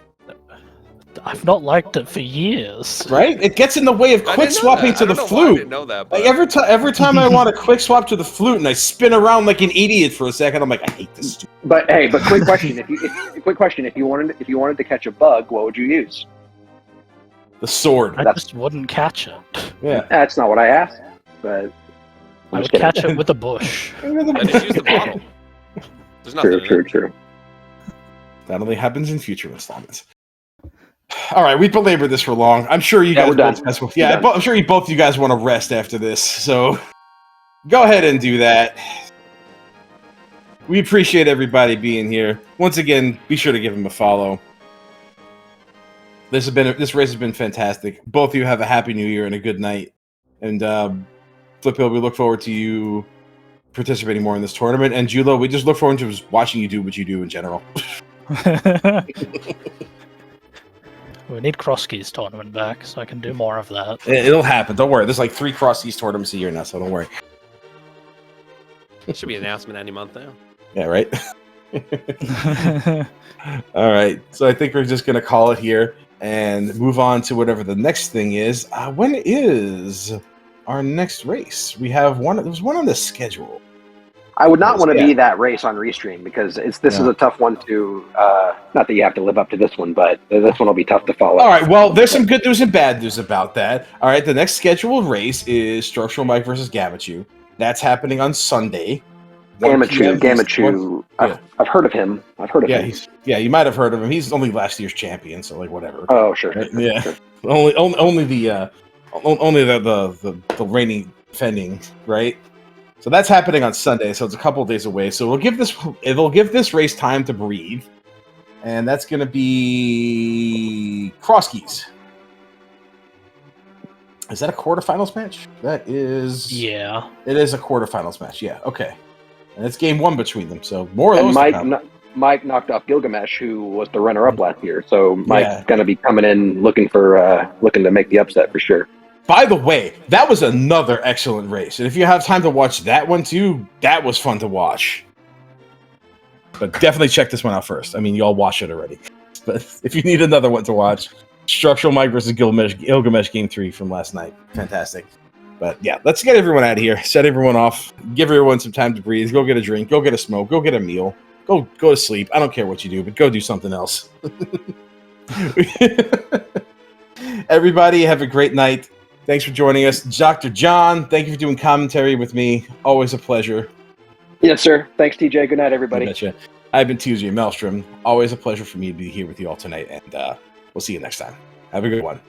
I've not liked it for years. Right? It gets in the way of I quick didn't know swapping that. to I the don't know why I flute. didn't know that. Like But... every time I want to quick swap to the flute and I spin around like an idiot for a second, I'm like, I hate this. But hey, quick question: if you wanted to catch a bug, what would you use? The sword. I just wouldn't catch it. Yeah. That's not what I asked, but I I'm would just kidding. catch it with a bush. I just used the bottle. There's nothing in it. True. That only happens in future installments. All right, we belabored this for long. I'm sure you Yeah, guys. we're done. I'm sure both you guys want to rest after this. So go ahead and do that. We appreciate everybody being here. Once again, be sure to give him a follow. This race has been fantastic. Both of you have a happy new year and a good night. And Flipheal, we look forward to you participating more in this tournament. And Jullo, we just look forward to just watching you do what you do in general. We need Cross Keys tournament back so I can do more of that. It'll happen. Don't worry. There's like 3 Cross Keys tournaments a year now, so don't worry. Should be an announcement any month now. Yeah, right? All right. So I think we're just going to call it here and move on to whatever the next thing is. When is our next race? There was one on the schedule. I would not want to Yeah. be that race on Restream because this is a tough one to. Not that you have to live up to this one, but this one will be tough to follow. All right. Well, there's some good news and bad news about that. All right. The next scheduled race is Structural Mike versus Gamachu. That's happening on Sunday. 1 p.m. Gamachu. Yeah. I've heard of him. Yeah, him. you might have heard of him. He's only last year's champion, so like whatever. Oh, sure. Right? Yeah. Only the reigning defending, right? So that's happening on Sunday, so it's a couple of days away. So it'll give this race time to breathe, and that's going to be Cross Keys. Is that a quarterfinals match? That is. Yeah. It is a quarterfinals match. Yeah. Okay. And it's game 1 between them. So more of And those. to come. Mike knocked off Gilgamesh, who was the runner-up last year. So Mike's Yeah. going to be coming in looking to make the upset for sure. By the way, that was another excellent race. And if you have time to watch that one too, that was fun to watch. But definitely check this one out first. I mean, you all watched it already. But if you need another one to watch, Structural Mike versus Gilgamesh Game 3 from last night. Fantastic. But yeah, let's get everyone out of here. Set everyone off. Give everyone some time to breathe. Go get a drink. Go get a smoke. Go get a meal. Go to sleep. I don't care what you do, but go do something else. Everybody, have a great night. Thanks for joining us. Dr. John, thank you for doing commentary with me. Always a pleasure. Yes, sir. Thanks, TJ. Good night, everybody. I betcha. I've been TJ Maelstrom. Always a pleasure for me to be here with you all tonight, and we'll see you next time. Have a good one.